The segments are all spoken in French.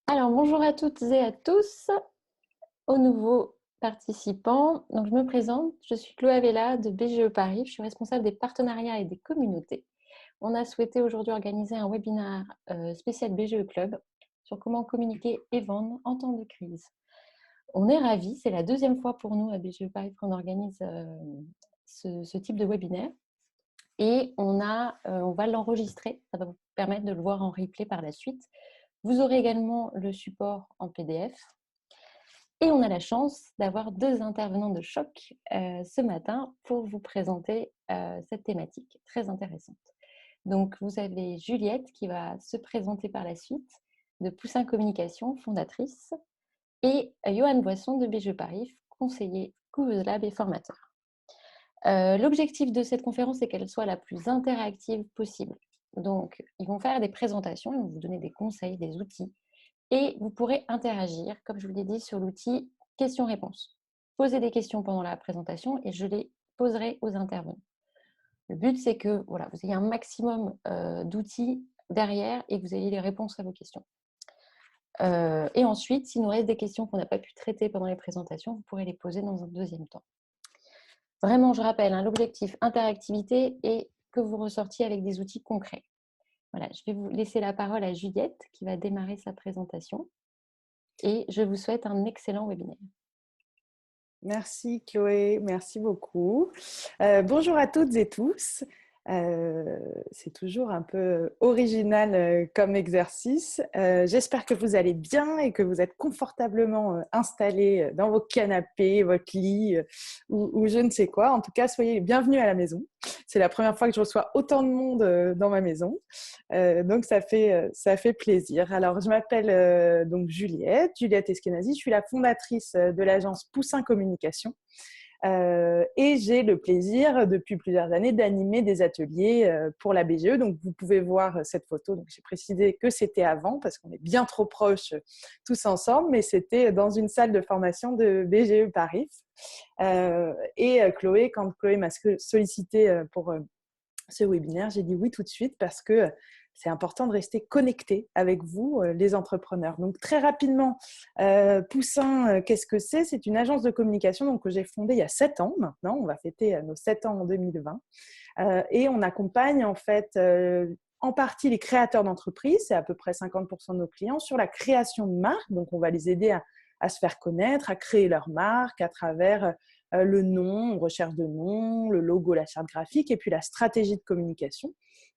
Alors, bonjour à toutes et à tous, aux nouveaux participants. Donc, je me présente, je suis Chloé Avella de BGE Paris, je suis responsable des partenariats et des communautés. On a souhaité aujourd'hui organiser un webinaire spécial BGE Club sur comment communiquer et vendre en temps de crise. On est ravis, c'est la deuxième fois pour nous à BGE Paris qu'on organise ce type de webinaire. Et on va l'enregistrer, ça va vous permettre de le voir en replay par la suite. Vous aurez également le support en PDF. Et on a la chance d'avoir deux intervenants de choc ce matin pour vous présenter cette thématique très intéressante. Donc, vous avez Juliette qui va se présenter par la suite, de Poussin Communication, fondatrice, et Johan Boisson de BGE Paris, conseiller Couveuse Lab et formateur. L'objectif de cette conférence est qu'elle soit la plus interactive possible. Donc, ils vont faire des présentations, ils vont vous donner des conseils, des outils, et vous pourrez interagir, comme je vous l'ai dit, sur l'outil questions-réponses. Posez des questions pendant la présentation et je les poserai aux intervenants. Le but, c'est que voilà, vous ayez un maximum d'outils derrière et que vous ayez les réponses à vos questions. Et ensuite, s'il nous reste des questions qu'on n'a pas pu traiter pendant les présentations, vous pourrez les poser dans un deuxième temps. Vraiment, je rappelle, l'objectif interactivité et que vous ressortiez avec des outils concrets. Voilà, je vais vous laisser la parole à Juliette qui va démarrer sa présentation et je vous souhaite un excellent webinaire. Merci Chloé, merci beaucoup. Bonjour à toutes et tous. C'est toujours un peu original comme exercice. J'espère que vous allez bien et que vous êtes confortablement installés dans vos canapés, votre lit ou je ne sais quoi. En tout cas, soyez les bienvenus à la maison. C'est la première fois que je reçois autant de monde dans ma maison. Donc, ça fait plaisir. Alors, je m'appelle donc Juliette Eskenazi. Je suis la fondatrice de l'agence Poussin Communication. Et j'ai le plaisir depuis plusieurs années d'animer des ateliers pour la BGE. Donc, vous pouvez voir cette photo. Donc, j'ai précisé que c'était avant parce qu'on est bien trop proches tous ensemble, mais c'était dans une salle de formation de BGE Paris. Et Chloé, quand Chloé m'a sollicité pour ce webinaire, j'ai dit oui tout de suite parce que c'est important de rester connecté avec vous, les entrepreneurs. Donc, très rapidement, Poussin, qu'est-ce que c'est ? C'est une agence de communication donc, que j'ai fondée il y a 7 ans maintenant. On va fêter nos 7 ans en 2020. Et on accompagne en fait en partie les créateurs d'entreprises, c'est à peu près 50% de nos clients, sur la création de marques. Donc, on va les aider à se faire connaître, à créer leur marque à travers le nom, recherche de nom, le logo, la charte graphique et puis la stratégie de communication.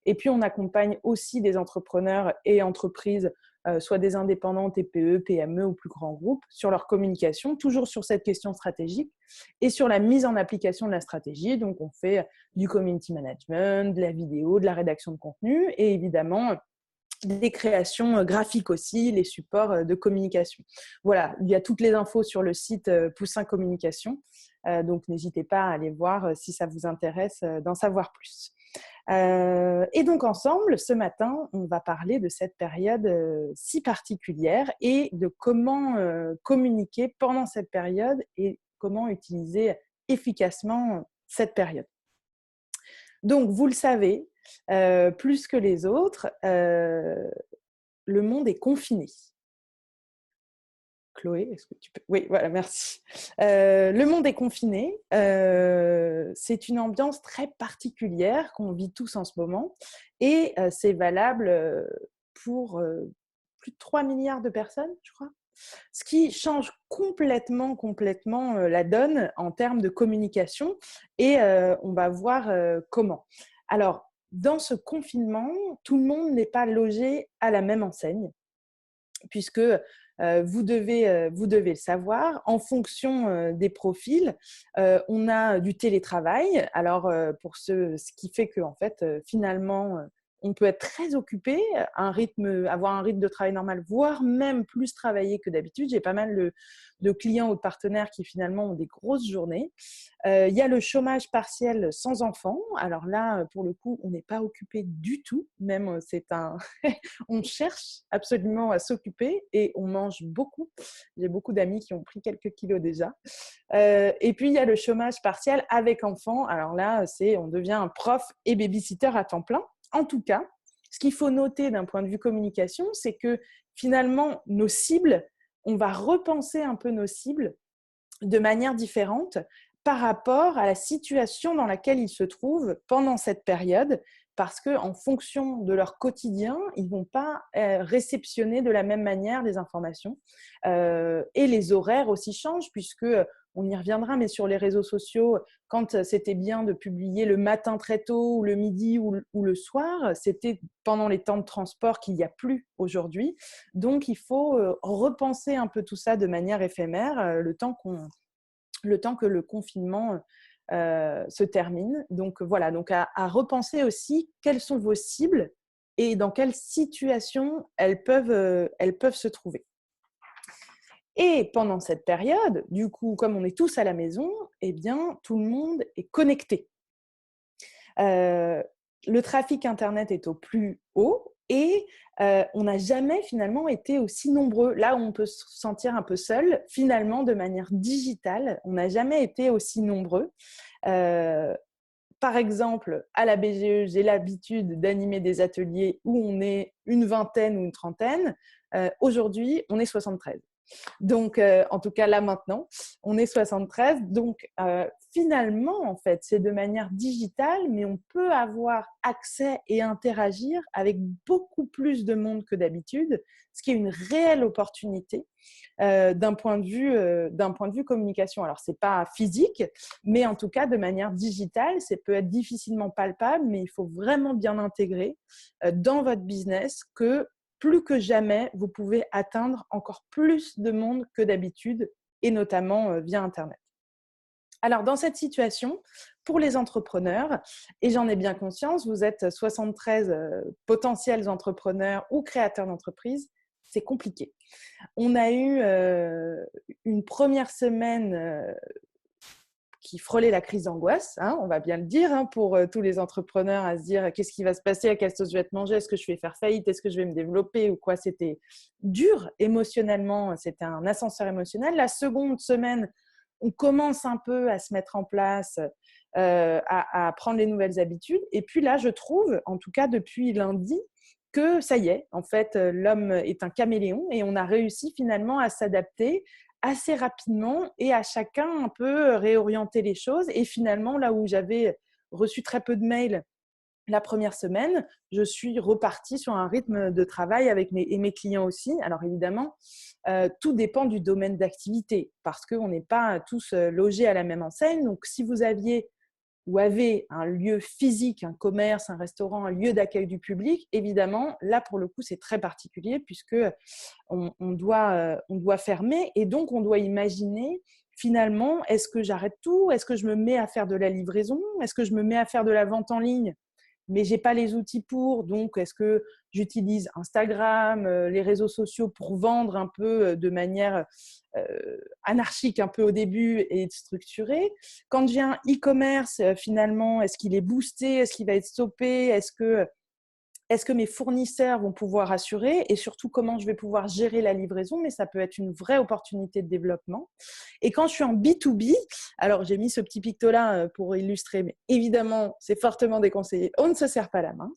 Et puis, on accompagne aussi des entrepreneurs et entreprises, soit des indépendants, TPE, PME ou plus grands groupes, sur leur communication, toujours sur cette question stratégique et sur la mise en application de la stratégie. Donc, on fait du community management, de la vidéo, de la rédaction de contenu et évidemment des créations graphiques aussi, les supports de communication. Voilà, il y a toutes les infos sur le site Poussin Communication, donc n'hésitez pas à aller voir si ça vous intéresse d'en savoir plus. Et donc ensemble, ce matin, on va parler de cette période si particulière et de comment communiquer pendant cette période et comment utiliser efficacement cette période. Donc, vous le savez, plus que les autres, le monde est confiné. Chloé, est-ce que tu peux... Oui, voilà, merci. Le monde est confiné. C'est une ambiance très particulière qu'on vit tous en ce moment. Et c'est valable pour plus de 3 milliards de personnes, je crois. Ce qui change complètement la donne en termes de communication. Et on va voir comment. Alors, dans ce confinement, tout le monde n'est pas logé à la même enseigne, puisque vous devez le savoir, en fonction des profils, on a du télétravail. Alors, ce qui fait que, en fait, finalement, on peut être très occupé, avoir un rythme de travail normal, voire même plus travailler que d'habitude. J'ai pas mal de clients ou de partenaires qui finalement ont des grosses journées. Il y a le chômage partiel sans enfants. Alors là, pour le coup, on n'est pas occupé du tout. Même, on cherche absolument à s'occuper et on mange beaucoup. J'ai beaucoup d'amis qui ont pris quelques kilos déjà. Et puis, il y a le chômage partiel avec enfants. Alors là, on devient un prof et babysitter à temps plein. En tout cas, Ce qu'il faut noter d'un point de vue communication, c'est que finalement, nos cibles, on va repenser un peu nos cibles de manière différente par rapport à la situation dans laquelle ils se trouvent pendant cette période, parce qu'en fonction de leur quotidien, ils ne vont pas réceptionner de la même manière les informations. Et les horaires aussi changent, puisque on y reviendra, mais sur les réseaux sociaux, quand c'était bien de publier le matin très tôt, ou le midi, ou le soir, c'était pendant les temps de transport qu'il n'y a plus aujourd'hui. Donc, il faut repenser un peu tout ça de manière éphémère, le temps que le confinement se termine. Donc, voilà, donc à repenser aussi quelles sont vos cibles et dans quelle situation elles peuvent se trouver. Et pendant cette période, du coup, comme on est tous à la maison, eh bien, tout le monde est connecté. Le trafic Internet est au plus haut et on n'a jamais finalement été aussi nombreux. Là où on peut se sentir un peu seul, finalement, de manière digitale, on n'a jamais été aussi nombreux. Par exemple, à la BGE, j'ai l'habitude d'animer des ateliers où on est une vingtaine ou une trentaine. Aujourd'hui, on est 73. Donc, en tout cas, là, maintenant, on est 73. Donc, finalement, en fait, c'est de manière digitale, mais on peut avoir accès et interagir avec beaucoup plus de monde que d'habitude, ce qui est une réelle opportunité d'un point de vue communication. Alors, ce n'est pas physique, mais en tout cas, de manière digitale, ça peut être difficilement palpable, mais il faut vraiment bien intégrer dans votre business que plus que jamais, vous pouvez atteindre encore plus de monde que d'habitude, et notamment via Internet. Alors, dans cette situation, pour les entrepreneurs, et j'en ai bien conscience, vous êtes 73 potentiels entrepreneurs ou créateurs d'entreprise, c'est compliqué. On a eu une première semaine qui frôlait la crise d'angoisse, hein, on va bien le dire, hein, pour tous les entrepreneurs, à se dire qu'est-ce qui va se passer, à quelle sauce je vais être mangée, est-ce que je vais faire faillite, est-ce que je vais me développer ou quoi. C'était dur émotionnellement, c'était un ascenseur émotionnel. La seconde semaine, on commence un peu à se mettre en place, à prendre les nouvelles habitudes. Et puis là, je trouve, en tout cas depuis lundi, que ça y est, en fait, l'homme est un caméléon et on a réussi finalement à s'adapter assez rapidement et à chacun un peu réorienter les choses. Et finalement, là où j'avais reçu très peu de mails la première semaine, je suis repartie sur un rythme de travail avec mes clients aussi. Alors évidemment, tout dépend du domaine d'activité parce qu'on n'est pas tous logés à la même enseigne. Donc, si vous aviez ou avez un lieu physique, un commerce, un restaurant, un lieu d'accueil du public, évidemment, là, pour le coup, c'est très particulier puisque on doit fermer et donc on doit imaginer finalement, est-ce que j'arrête tout? Est-ce que je me mets à faire de la livraison? Est-ce que je me mets à faire de la vente en ligne? Mais je n'ai pas les outils pour, donc est-ce que j'utilise Instagram, les réseaux sociaux pour vendre un peu de manière anarchique un peu au début et structurée. Quand j'ai un e-commerce, finalement, est-ce qu'il est boosté? Est-ce qu'il va être stoppé? Est-ce que mes fournisseurs vont pouvoir assurer? Et surtout, comment je vais pouvoir gérer la livraison? Mais ça peut être une vraie opportunité de développement. Et quand je suis en B2B, alors j'ai mis ce petit picto-là pour illustrer, mais évidemment, c'est fortement déconseillé. On ne se serre pas la main.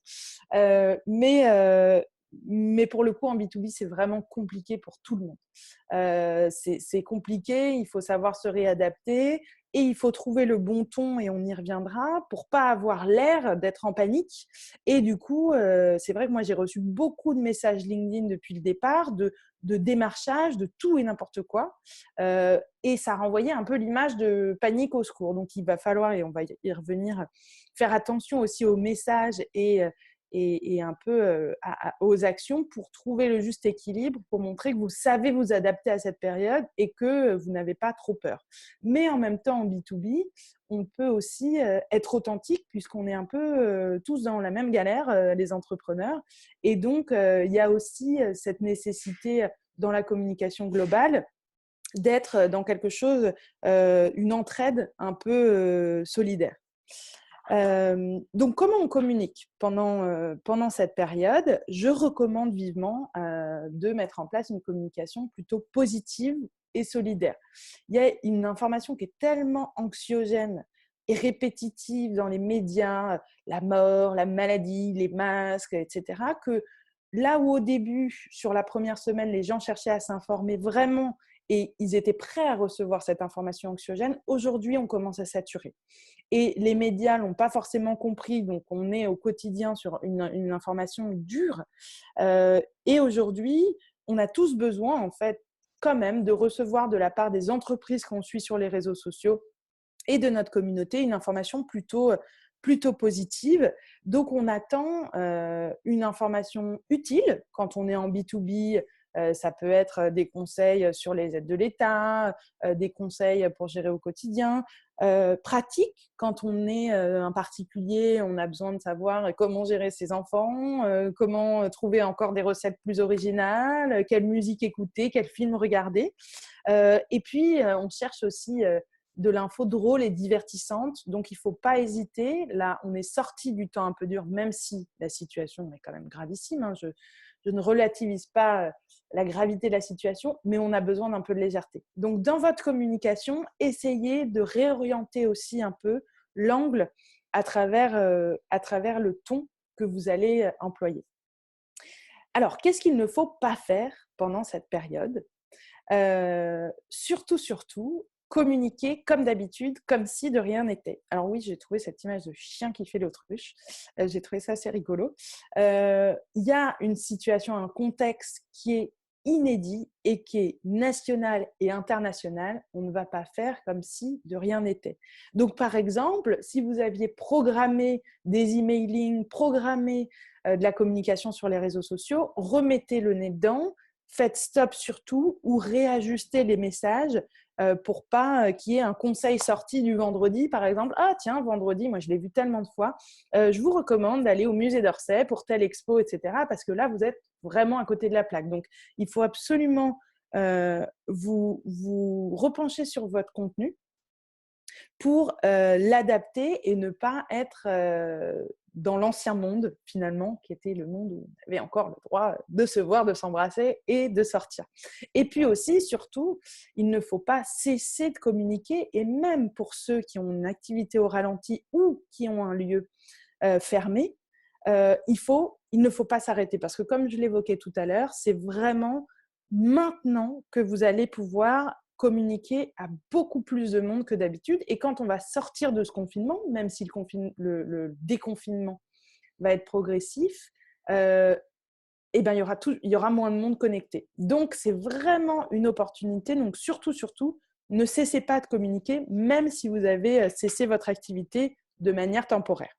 Mais pour le coup, en B2B, c'est vraiment compliqué pour tout le monde. C'est compliqué, il faut savoir se réadapter et il faut trouver le bon ton, et on y reviendra, pour pas avoir l'air d'être en panique. Et du coup, c'est vrai que moi, j'ai reçu beaucoup de messages LinkedIn depuis le départ, de démarchage, de tout et n'importe quoi. Et ça renvoyait un peu l'image de panique au secours. Donc, il va falloir, et on va y revenir, faire attention aussi aux messages et un peu aux actions pour trouver le juste équilibre, pour montrer que vous savez vous adapter à cette période et que vous n'avez pas trop peur. Mais en même temps, en B2B, on peut aussi être authentique puisqu'on est un peu tous dans la même galère, les entrepreneurs. Et donc, il y a aussi cette nécessité dans la communication globale d'être dans quelque chose, une entraide un peu solidaire. Donc, comment on communique pendant cette période? Je recommande vivement de mettre en place une communication plutôt positive et solidaire. Il y a une information qui est tellement anxiogène est répétitive dans les médias, la mort, la maladie, les masques, etc., que là où au début, sur la première semaine, les gens cherchaient à s'informer vraiment et ils étaient prêts à recevoir cette information anxiogène, aujourd'hui, on commence à saturer. Et les médias ne l'ont pas forcément compris, donc on est au quotidien sur une information dure. Et aujourd'hui, on a tous besoin, en fait, quand même, de recevoir de la part des entreprises qu'on suit sur les réseaux sociaux et de notre communauté une information plutôt positive. Donc, on attend une information utile quand on est en B2B. Ça peut être des conseils sur les aides de l'État, des conseils pour gérer au quotidien, pratiques quand on est un particulier, on a besoin de savoir comment gérer ses enfants, comment trouver encore des recettes plus originales, quelle musique écouter, quel film regarder. Et puis, on cherche aussi de l'info drôle et divertissante. Donc, il ne faut pas hésiter. Là, on est sorti du temps un peu dur, même si la situation est quand même gravissime. Hein. Je ne relativise pas la gravité de la situation, mais on a besoin d'un peu de légèreté. Donc, dans votre communication, essayez de réorienter aussi un peu l'angle à travers le ton que vous allez employer. Alors, qu'est-ce qu'il ne faut pas faire pendant cette période ? Surtout, communiquer comme d'habitude, comme si de rien n'était. Alors oui, j'ai trouvé cette image de chien qui fait l'autruche. J'ai trouvé ça assez rigolo. Il y a une situation, un contexte qui est inédit et qui est national et international. On ne va pas faire comme si de rien n'était. Donc, par exemple, si vous aviez programmé des emailing, programmé de la communication sur les réseaux sociaux, remettez le nez dedans. Faites stop surtout ou réajustez les messages pour pas qu'il y ait un conseil sorti du vendredi, par exemple. Ah tiens, vendredi, moi je l'ai vu tellement de fois, je vous recommande d'aller au musée d'Orsay pour telle expo, etc. Parce que là, vous êtes vraiment à côté de la plaque. Donc, il faut absolument vous repencher sur votre contenu pour l'adapter et ne pas être dans l'ancien monde, finalement, qui était le monde où on avait encore le droit de se voir, de s'embrasser et de sortir. Et puis aussi, surtout, il ne faut pas cesser de communiquer, et même pour ceux qui ont une activité au ralenti ou qui ont un lieu fermé, il ne faut pas s'arrêter, parce que comme je l'évoquais tout à l'heure, c'est vraiment maintenant que vous allez pouvoir communiquer à beaucoup plus de monde que d'habitude. Et quand on va sortir de ce confinement, même si le déconfinement va être progressif, eh ben, il y aura moins de monde connecté. Donc, c'est vraiment une opportunité. Donc, surtout, ne cessez pas de communiquer, même si vous avez cessé votre activité de manière temporaire.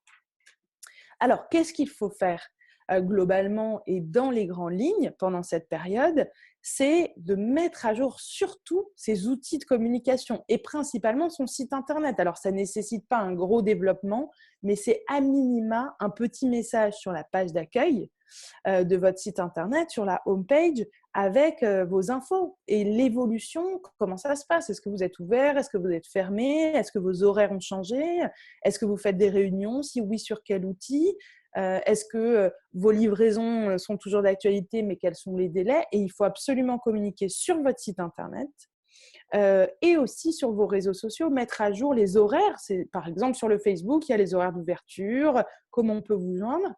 Alors, qu'est-ce qu'il faut faire globalement et dans les grandes lignes pendant cette période? C'est de mettre à jour surtout ses outils de communication et principalement son site internet. Alors, ça ne nécessite pas un gros développement, mais c'est à minima un petit message sur la page d'accueil de votre site internet, sur la homepage, avec vos infos et l'évolution, comment ça se passe. Est-ce que vous êtes ouvert? Est-ce que vous êtes fermé? Est-ce que vos horaires ont changé? Est-ce que vous faites des réunions? Si oui, sur quel outil? Est-ce que vos livraisons sont toujours d'actualité, mais quels sont les délais? Et il faut absolument communiquer sur votre site internet et aussi sur vos réseaux sociaux, mettre à jour les horaires. Par exemple, sur le Facebook, il y a les horaires d'ouverture, comment on peut vous joindre.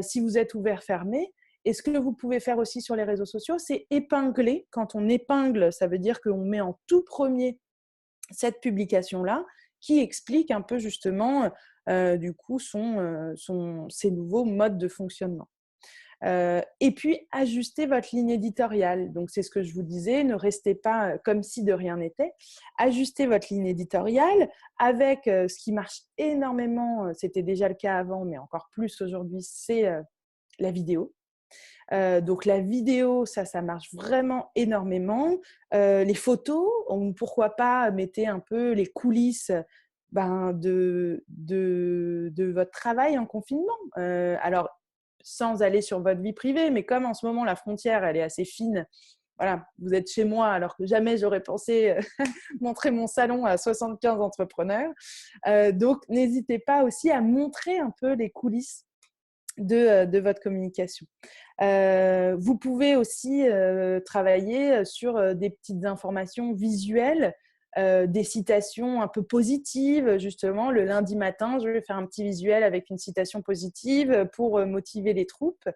Si vous êtes ouvert, fermé. Et ce que vous pouvez faire aussi sur les réseaux sociaux, c'est épingler. Quand on épingle, ça veut dire qu'on met en tout premier cette publication-là qui explique un peu justement du coup ces nouveaux modes de fonctionnement. Et puis, ajustez votre ligne éditoriale. Donc, c'est ce que je vous disais, ne restez pas comme si de rien n'était. Ajustez votre ligne éditoriale avec ce qui marche énormément, c'était déjà le cas avant, mais encore plus aujourd'hui, c'est la vidéo. Donc, la vidéo, ça marche vraiment énormément. Les photos, pourquoi pas, mettez un peu les coulisses de votre travail en confinement. Alors, sans aller sur votre vie privée, mais comme en ce moment, la frontière, elle est assez fine. Voilà, vous êtes chez moi alors que jamais j'aurais pensé montrer mon salon à 75 entrepreneurs. Donc, n'hésitez pas aussi à montrer un peu les coulisses de votre communication. Vous pouvez aussi travailler sur des petites informations visuelles des citations un peu positives. Justement, le lundi matin, je vais faire un petit visuel avec une citation positive pour motiver les troupes.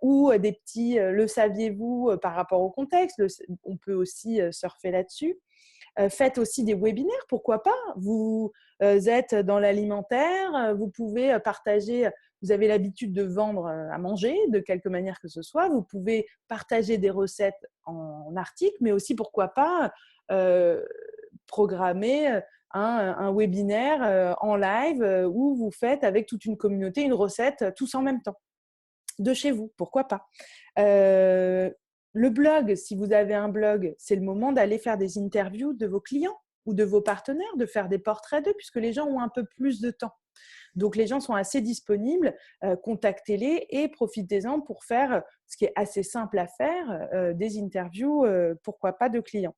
Ou des petits le saviez-vous par rapport au contexte. On peut aussi surfer là-dessus. Faites aussi des webinaires, pourquoi pas. Vous êtes dans l'alimentaire, vous pouvez partager, vous avez l'habitude de vendre à manger de quelque manière que ce soit, vous pouvez partager des recettes en article, mais aussi pourquoi pas programmer un webinaire en live où vous faites avec toute une communauté une recette tous en même temps de chez vous, pourquoi pas. Le blog, si vous avez un blog, c'est le moment d'aller faire des interviews de vos clients ou de vos partenaires, de faire des portraits d'eux, puisque les gens ont un peu plus de temps. Donc, les gens sont assez disponibles, contactez-les et profitez-en pour faire ce qui est assez simple à faire, des interviews, pourquoi pas, de clients.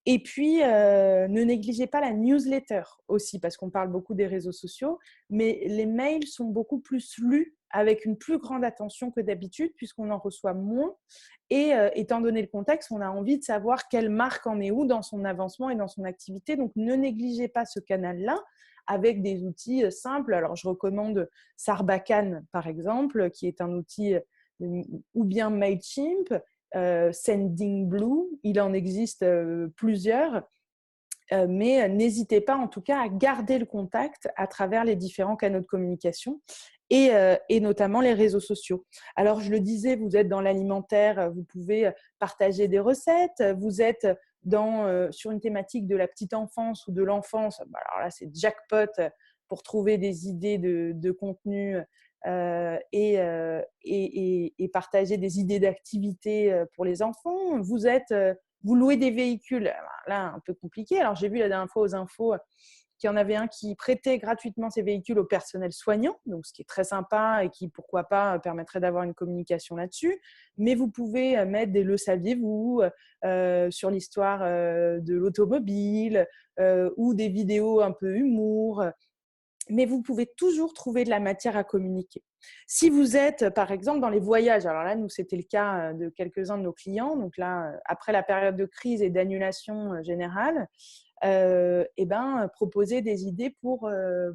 Et puis, ne négligez pas la newsletter aussi, parce qu'on parle beaucoup des réseaux sociaux, mais les mails sont beaucoup plus lus avec une plus grande attention que d'habitude, puisqu'on en reçoit moins. Et étant donné le contexte, on a envie de savoir quelle marque en est où dans son avancement et dans son activité. Donc, ne négligez pas ce canal-là avec des outils simples. Alors, je recommande Sarbacane, par exemple, qui est un outil, ou bien Mailchimp, Sendingblue, il en existe plusieurs, mais n'hésitez pas en tout cas à garder le contact à travers les différents canaux de communication et notamment les réseaux sociaux. Alors, je le disais, vous êtes dans l'alimentaire, vous pouvez partager des recettes, vous êtes sur une thématique de la petite enfance ou de l'enfance, alors là, c'est jackpot pour trouver des idées de contenu et partager des idées d'activités pour les enfants. Vous louez des véhicules, alors là, un peu compliqué. Alors, j'ai vu la dernière fois aux infos qu'il y en avait un qui prêtait gratuitement ses véhicules au personnel soignant, donc ce qui est très sympa et qui, pourquoi pas, permettrait d'avoir une communication là-dessus. Mais vous pouvez mettre des le saviez-vous sur l'histoire de l'automobile ou des vidéos un peu humour. Mais vous pouvez toujours trouver de la matière à communiquer. Si vous êtes, par exemple, dans les voyages, alors là, nous, c'était le cas de quelques-uns de nos clients, donc là, après la période de crise et d'annulation générale, proposer des idées pour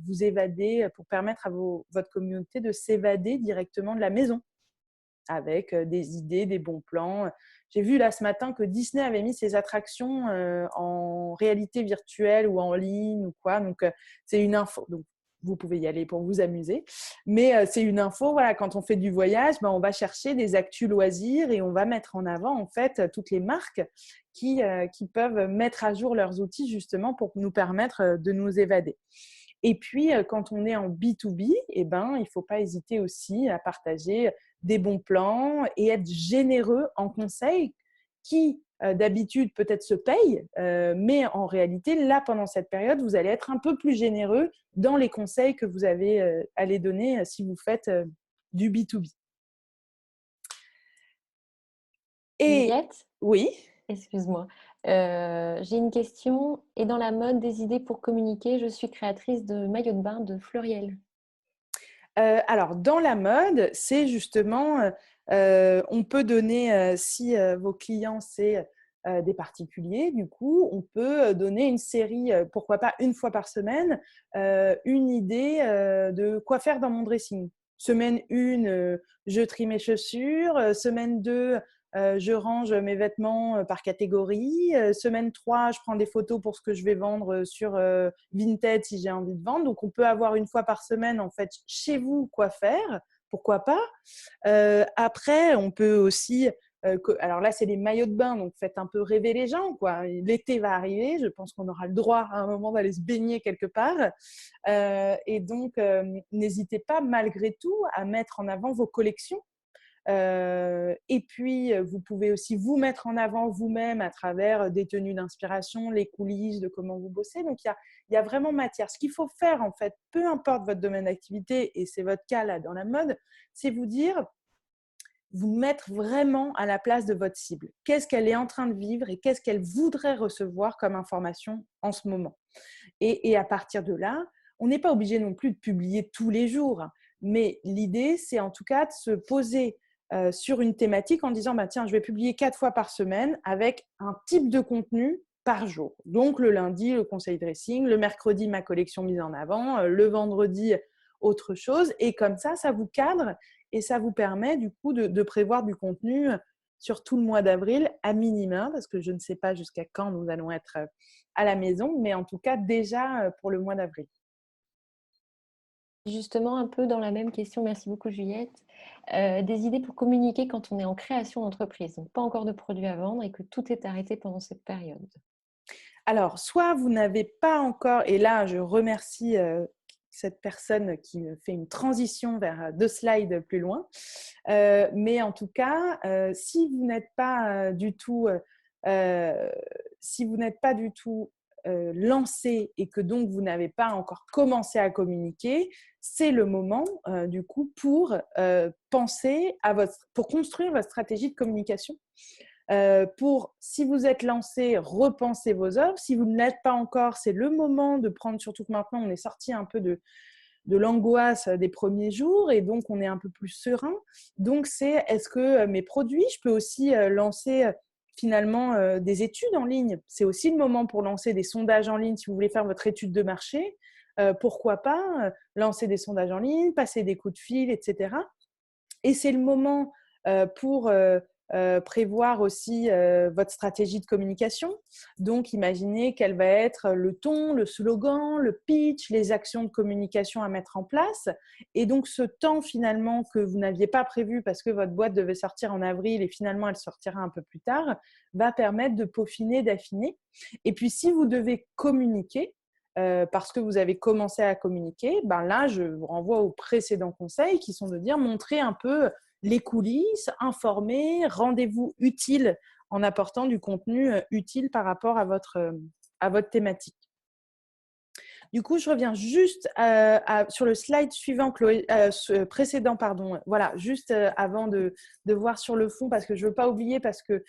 vous évader, pour permettre à votre communauté de s'évader directement de la maison, avec des idées, des bons plans. J'ai vu là ce matin que Disney avait mis ses attractions en réalité virtuelle ou en ligne ou quoi, donc c'est une info. Donc, vous pouvez y aller pour vous amuser. Mais c'est une info, voilà, quand on fait du voyage, on va chercher des actus loisirs et on va mettre en avant en fait toutes les marques qui peuvent mettre à jour leurs outils justement pour nous permettre de nous évader. Et puis, quand on est en B2B, il ne faut pas hésiter aussi à partager des bons plans et être généreux en conseils qui, d'habitude, peut-être se payent, mais en réalité, là, pendant cette période, vous allez être un peu plus généreux dans les conseils que vous avez à les donner si vous faites du B2B. Et Juliette, oui. excuse-moi. J'ai une question. Et dans la mode des idées pour communiquer, je suis créatrice de maillots de bain de Fleuriel. Alors, dans la mode, c'est justement, on peut donner, si vos clients, c'est des particuliers, du coup, on peut donner une série, pourquoi pas une fois par semaine, une idée de quoi faire dans mon dressing. Semaine 1, je trie mes chaussures. Semaine 2, je range mes vêtements par catégorie. Semaine 3, je prends des photos pour ce que je vais vendre sur Vinted si j'ai envie de vendre. Donc, on peut avoir une fois par semaine, en fait, chez vous, quoi faire. Pourquoi pas. Après, on peut aussi… alors là, c'est les maillots de bain, donc faites un peu rêver les gens, quoi. L'été va arriver, je pense qu'on aura le droit à un moment d'aller se baigner quelque part. Et donc, n'hésitez pas, malgré tout, à mettre en avant vos collections. Et puis, vous pouvez aussi vous mettre en avant vous-même à travers des tenues d'inspiration, les coulisses de comment vous bossez. Donc, il y a vraiment matière. Ce qu'il faut faire, en fait, peu importe votre domaine d'activité, et c'est votre cas là dans la mode, c'est vous mettre vraiment à la place de votre cible. Qu'est-ce qu'elle est en train de vivre et qu'est-ce qu'elle voudrait recevoir comme information en ce moment. Et à partir de là, on n'est pas obligé non plus de publier tous les jours. Mais l'idée, c'est en tout cas de se poser sur une thématique en disant tiens, je vais publier 4 fois par semaine avec un type de contenu par jour. Donc, le lundi, le conseil dressing, le mercredi, ma collection mise en avant, le vendredi, autre chose. Et comme ça vous cadre et ça vous permet du coup de prévoir du contenu sur tout le mois d'avril à minima, parce que je ne sais pas jusqu'à quand nous allons être à la maison, mais en tout cas déjà pour le mois d'avril. Justement, un peu dans la même question, merci beaucoup Juliette, des idées pour communiquer quand on est en création d'entreprise, donc pas encore de produits à vendre et que tout est arrêté pendant cette période. Alors, soit vous n'avez pas encore, et là je remercie cette personne qui me fait une transition vers 2 slides plus loin, mais en tout cas, si vous n'êtes pas du tout, si vous n'êtes pas du tout lancé et que donc vous n'avez pas encore commencé à communiquer, c'est le moment du coup pour penser pour construire votre stratégie de communication. Pour, si vous êtes lancé, repenser vos offres. Si vous ne l'êtes pas encore, c'est le moment de prendre, surtout que maintenant on est sorti un peu de l'angoisse des premiers jours et donc on est un peu plus serein. Donc c'est, est-ce que mes produits, je peux aussi lancer finalement des études en ligne. C'est aussi le moment pour lancer des sondages en ligne si vous voulez faire votre étude de marché. Pourquoi pas lancer des sondages en ligne, passer des coups de fil, etc. Et c'est le moment pour prévoir aussi votre stratégie de communication. Donc, imaginez quel va être le ton, le slogan, le pitch, les actions de communication à mettre en place. Et donc, ce temps finalement que vous n'aviez pas prévu parce que votre boîte devait sortir en avril et finalement elle sortira un peu plus tard, va permettre de peaufiner, d'affiner. Et puis, si vous devez communiquer, parce que vous avez commencé à communiquer, ben là, je vous renvoie aux précédents conseils qui sont de dire montrer un peu les coulisses, informer, rendez-vous utile en apportant du contenu utile par rapport à votre thématique. Du coup, je reviens juste sur le slide suivant, Chloé, précédent, pardon. Voilà, juste avant de voir sur le fond, parce que je ne veux pas oublier, parce que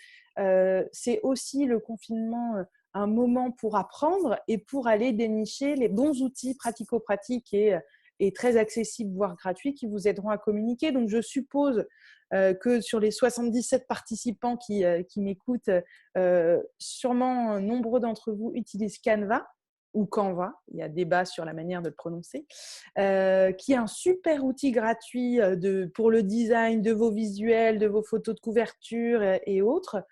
c'est aussi le confinement un moment pour apprendre et pour aller dénicher les bons outils pratico-pratiques et très accessibles, voire gratuits, qui vous aideront à communiquer. Donc, je suppose que sur les 77 participants qui m'écoutent, sûrement nombreux d'entre vous utilisent Canva ou Canva, il y a débat sur la manière de le prononcer, qui est un super outil gratuit pour le design de vos visuels, de vos photos de couverture et autres.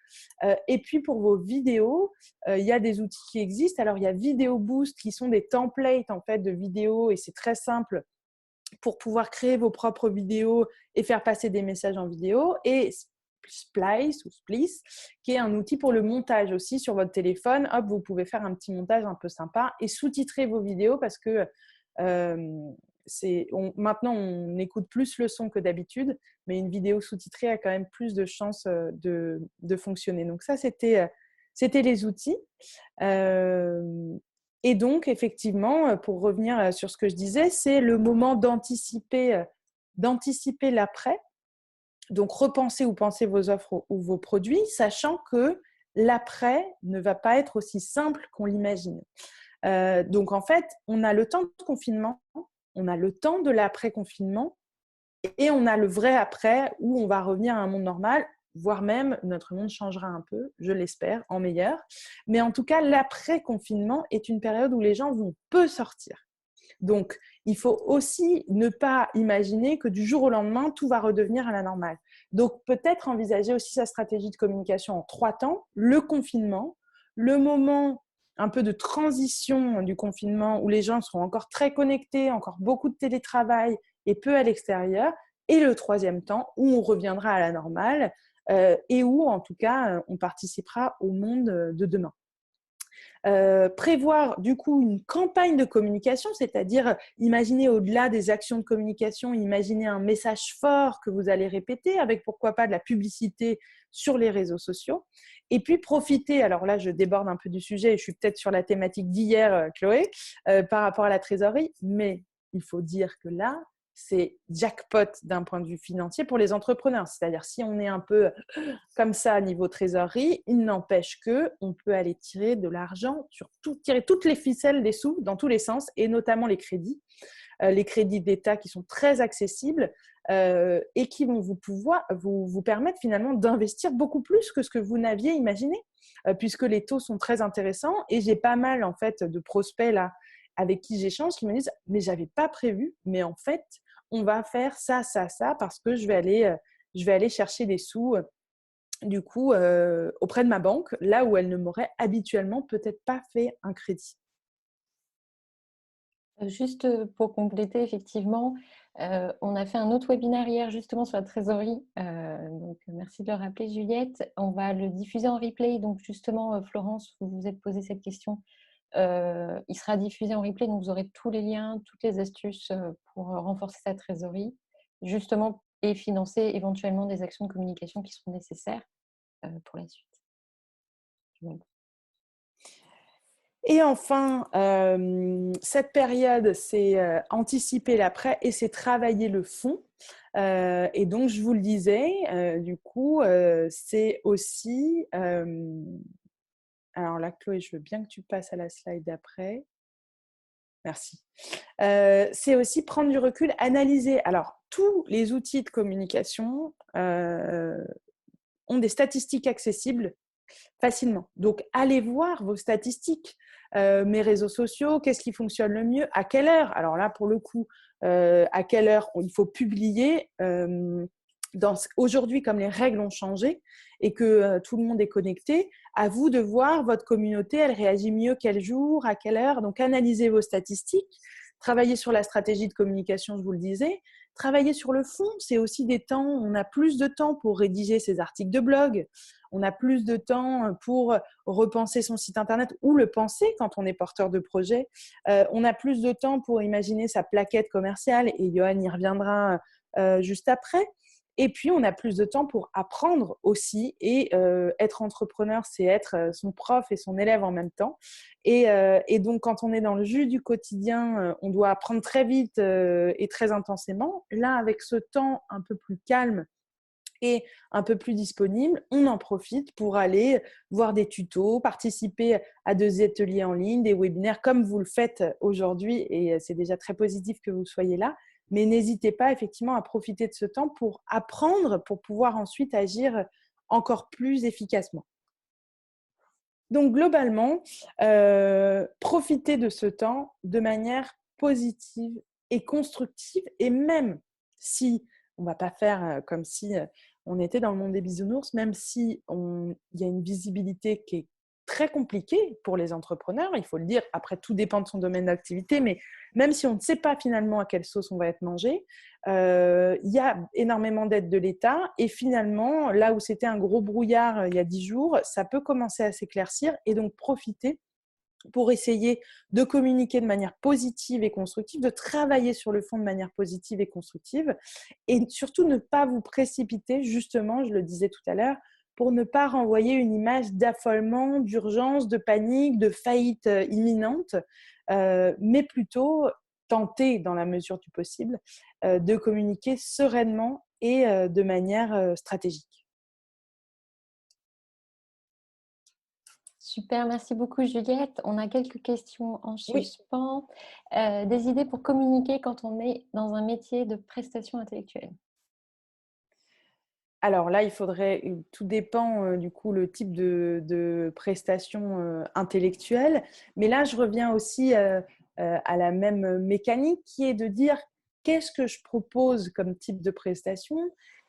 Et puis pour vos vidéos, il y a des outils qui existent. Alors il y a Video Boost qui sont des templates en fait de vidéos et c'est très simple pour pouvoir créer vos propres vidéos et faire passer des messages en vidéo. Et Splice ou Splice, qui est un outil pour le montage aussi sur votre téléphone. Hop, vous pouvez faire un petit montage un peu sympa et sous-titrer vos vidéos parce que maintenant, on écoute plus le son que d'habitude, mais une vidéo sous-titrée a quand même plus de chances de fonctionner. Donc ça, c'était les outils. Et donc, effectivement, pour revenir sur ce que je disais, c'est le moment d'anticiper l'après. Donc, repensez ou pensez vos offres ou vos produits, sachant que l'après ne va pas être aussi simple qu'on l'imagine. Donc, en fait, on a le temps de confinement, on a le temps de l'après-confinement et on a le vrai après où on va revenir à un monde normal, voire même notre monde changera un peu, je l'espère, en meilleur. Mais en tout cas, l'après-confinement est une période où les gens vont peu sortir. Donc, il faut aussi ne pas imaginer que du jour au lendemain, tout va redevenir à la normale. Donc, peut-être envisager aussi sa stratégie de communication en 3 temps. Le confinement, le moment un peu de transition du confinement où les gens seront encore très connectés, encore beaucoup de télétravail et peu à l'extérieur. Et le 3e temps où on reviendra à la normale et où, en tout cas, on participera au monde de demain. Prévoir du coup une campagne de communication, c'est-à-dire imaginer au-delà des actions de communication, imaginer un message fort que vous allez répéter avec pourquoi pas de la publicité sur les réseaux sociaux. Et puis profiter, alors là je déborde un peu du sujet, je suis peut-être sur la thématique d'hier, Chloé, par rapport à la trésorerie, mais il faut dire que là, c'est jackpot d'un point de vue financier pour les entrepreneurs. C'est-à-dire, si on est un peu comme ça à niveau trésorerie, il n'empêche qu'on peut aller tirer de l'argent, tirer toutes les ficelles des sous dans tous les sens, et notamment les crédits. les crédits d'État qui sont très accessibles et qui vont vous permettre finalement d'investir beaucoup plus que ce que vous n'aviez imaginé, puisque les taux sont très intéressants. Et j'ai pas mal en fait de prospects là avec qui j'échange qui me disent « mais j'avais pas prévu, mais en fait, on va faire ça, ça, ça, parce que je vais aller chercher des sous du coup auprès de ma banque, là où elle ne m'aurait habituellement peut-être pas fait un crédit. » Juste pour compléter, effectivement, on a fait un autre webinaire hier justement sur la trésorerie. Donc, merci de le rappeler, Juliette. On va le diffuser en replay. Donc, justement, Florence, vous vous êtes posé cette question. Il sera diffusé en replay, donc vous aurez tous les liens, toutes les astuces pour renforcer sa trésorerie, justement, et financer éventuellement des actions de communication qui seront nécessaires pour la suite. Et enfin, cette période, c'est anticiper l'après et c'est travailler le fond. Et donc, je vous le disais, du coup, c'est aussi… alors là, Chloé, je veux bien que tu passes à la slide d'après. Merci. C'est aussi prendre du recul, analyser. Alors, tous les outils de communication ont des statistiques accessibles facilement. Donc, allez voir vos statistiques, mes réseaux sociaux, qu'est-ce qui fonctionne le mieux, à quelle heure. Alors là, pour le coup, à quelle heure il faut publier. Aujourd'hui, comme les règles ont changé et que tout le monde est connecté, à vous de voir votre communauté, elle réagit mieux quel jour, à quelle heure. Donc, analysez vos statistiques, travaillez sur la stratégie de communication, je vous le disais. Travailler sur le fond, c'est aussi des temps, on a plus de temps pour rédiger ses articles de blog, on a plus de temps pour repenser son site internet ou le penser quand on est porteur de projet. On a plus de temps pour imaginer sa plaquette commerciale et Johan y reviendra juste après. Et puis, on a plus de temps pour apprendre aussi. Et être entrepreneur, c'est être son prof et son élève en même temps. Et donc, quand on est dans le jus du quotidien, on doit apprendre très vite et très intensément. Là, avec ce temps un peu plus calme et un peu plus disponible, on en profite pour aller voir des tutos, participer à des ateliers en ligne, des webinaires comme vous le faites aujourd'hui. Et c'est déjà très positif que vous soyez là. Mais n'hésitez pas effectivement à profiter de ce temps pour apprendre, pour pouvoir ensuite agir encore plus efficacement. Donc, globalement, profitez de ce temps de manière positive et constructive. Et même si on ne va pas faire comme si on était dans le monde des bisounours, même si il y a une visibilité qui est très compliquée pour les entrepreneurs, il faut le dire, après tout dépend de son domaine d'activité, mais même si on ne sait pas finalement à quelle sauce on va être mangé, il y a énormément d'aides de l'État et finalement, là où c'était un gros brouillard il y a 10 jours, ça peut commencer à s'éclaircir et donc profiter pour essayer de communiquer de manière positive et constructive, de travailler sur le fond de manière positive et constructive et surtout ne pas vous précipiter, justement, je le disais tout à l'heure, pour ne pas renvoyer une image d'affolement, d'urgence, de panique, de faillite imminente, mais plutôt tenter, dans la mesure du possible, de communiquer sereinement et de manière stratégique. Super, merci beaucoup Juliette. On a quelques questions en Oui. suspens. Des idées pour communiquer quand on est dans un métier de prestation intellectuelle? Alors là, il faudrait, tout dépend du coup le type de prestation intellectuelle. Mais là, je reviens aussi à la même mécanique qui est de dire qu'est-ce que je propose comme type de prestation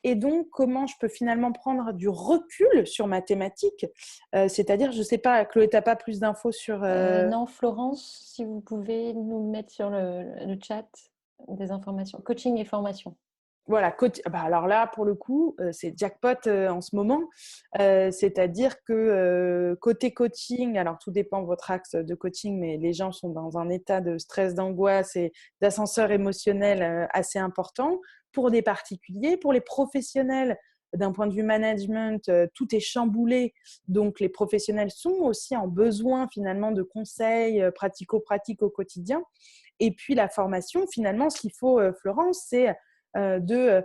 et donc comment je peux finalement prendre du recul sur ma thématique. C'est-à-dire, je ne sais pas, Chloé, tu n'as pas plus d'infos sur… Non, Florence, si vous pouvez nous mettre sur le chat des informations. Coaching et formation. Voilà, alors là, pour le coup, c'est jackpot en ce moment. C'est-à-dire que côté coaching, alors tout dépend de votre axe de coaching, mais les gens sont dans un état de stress, d'angoisse et d'ascenseur émotionnel assez important. Pour des particuliers, pour les professionnels, d'un point de vue management, tout est chamboulé. Donc, les professionnels sont aussi en besoin finalement de conseils pratico-pratiques au quotidien. Et puis, la formation, finalement, ce qu'il faut, Florence, c'est de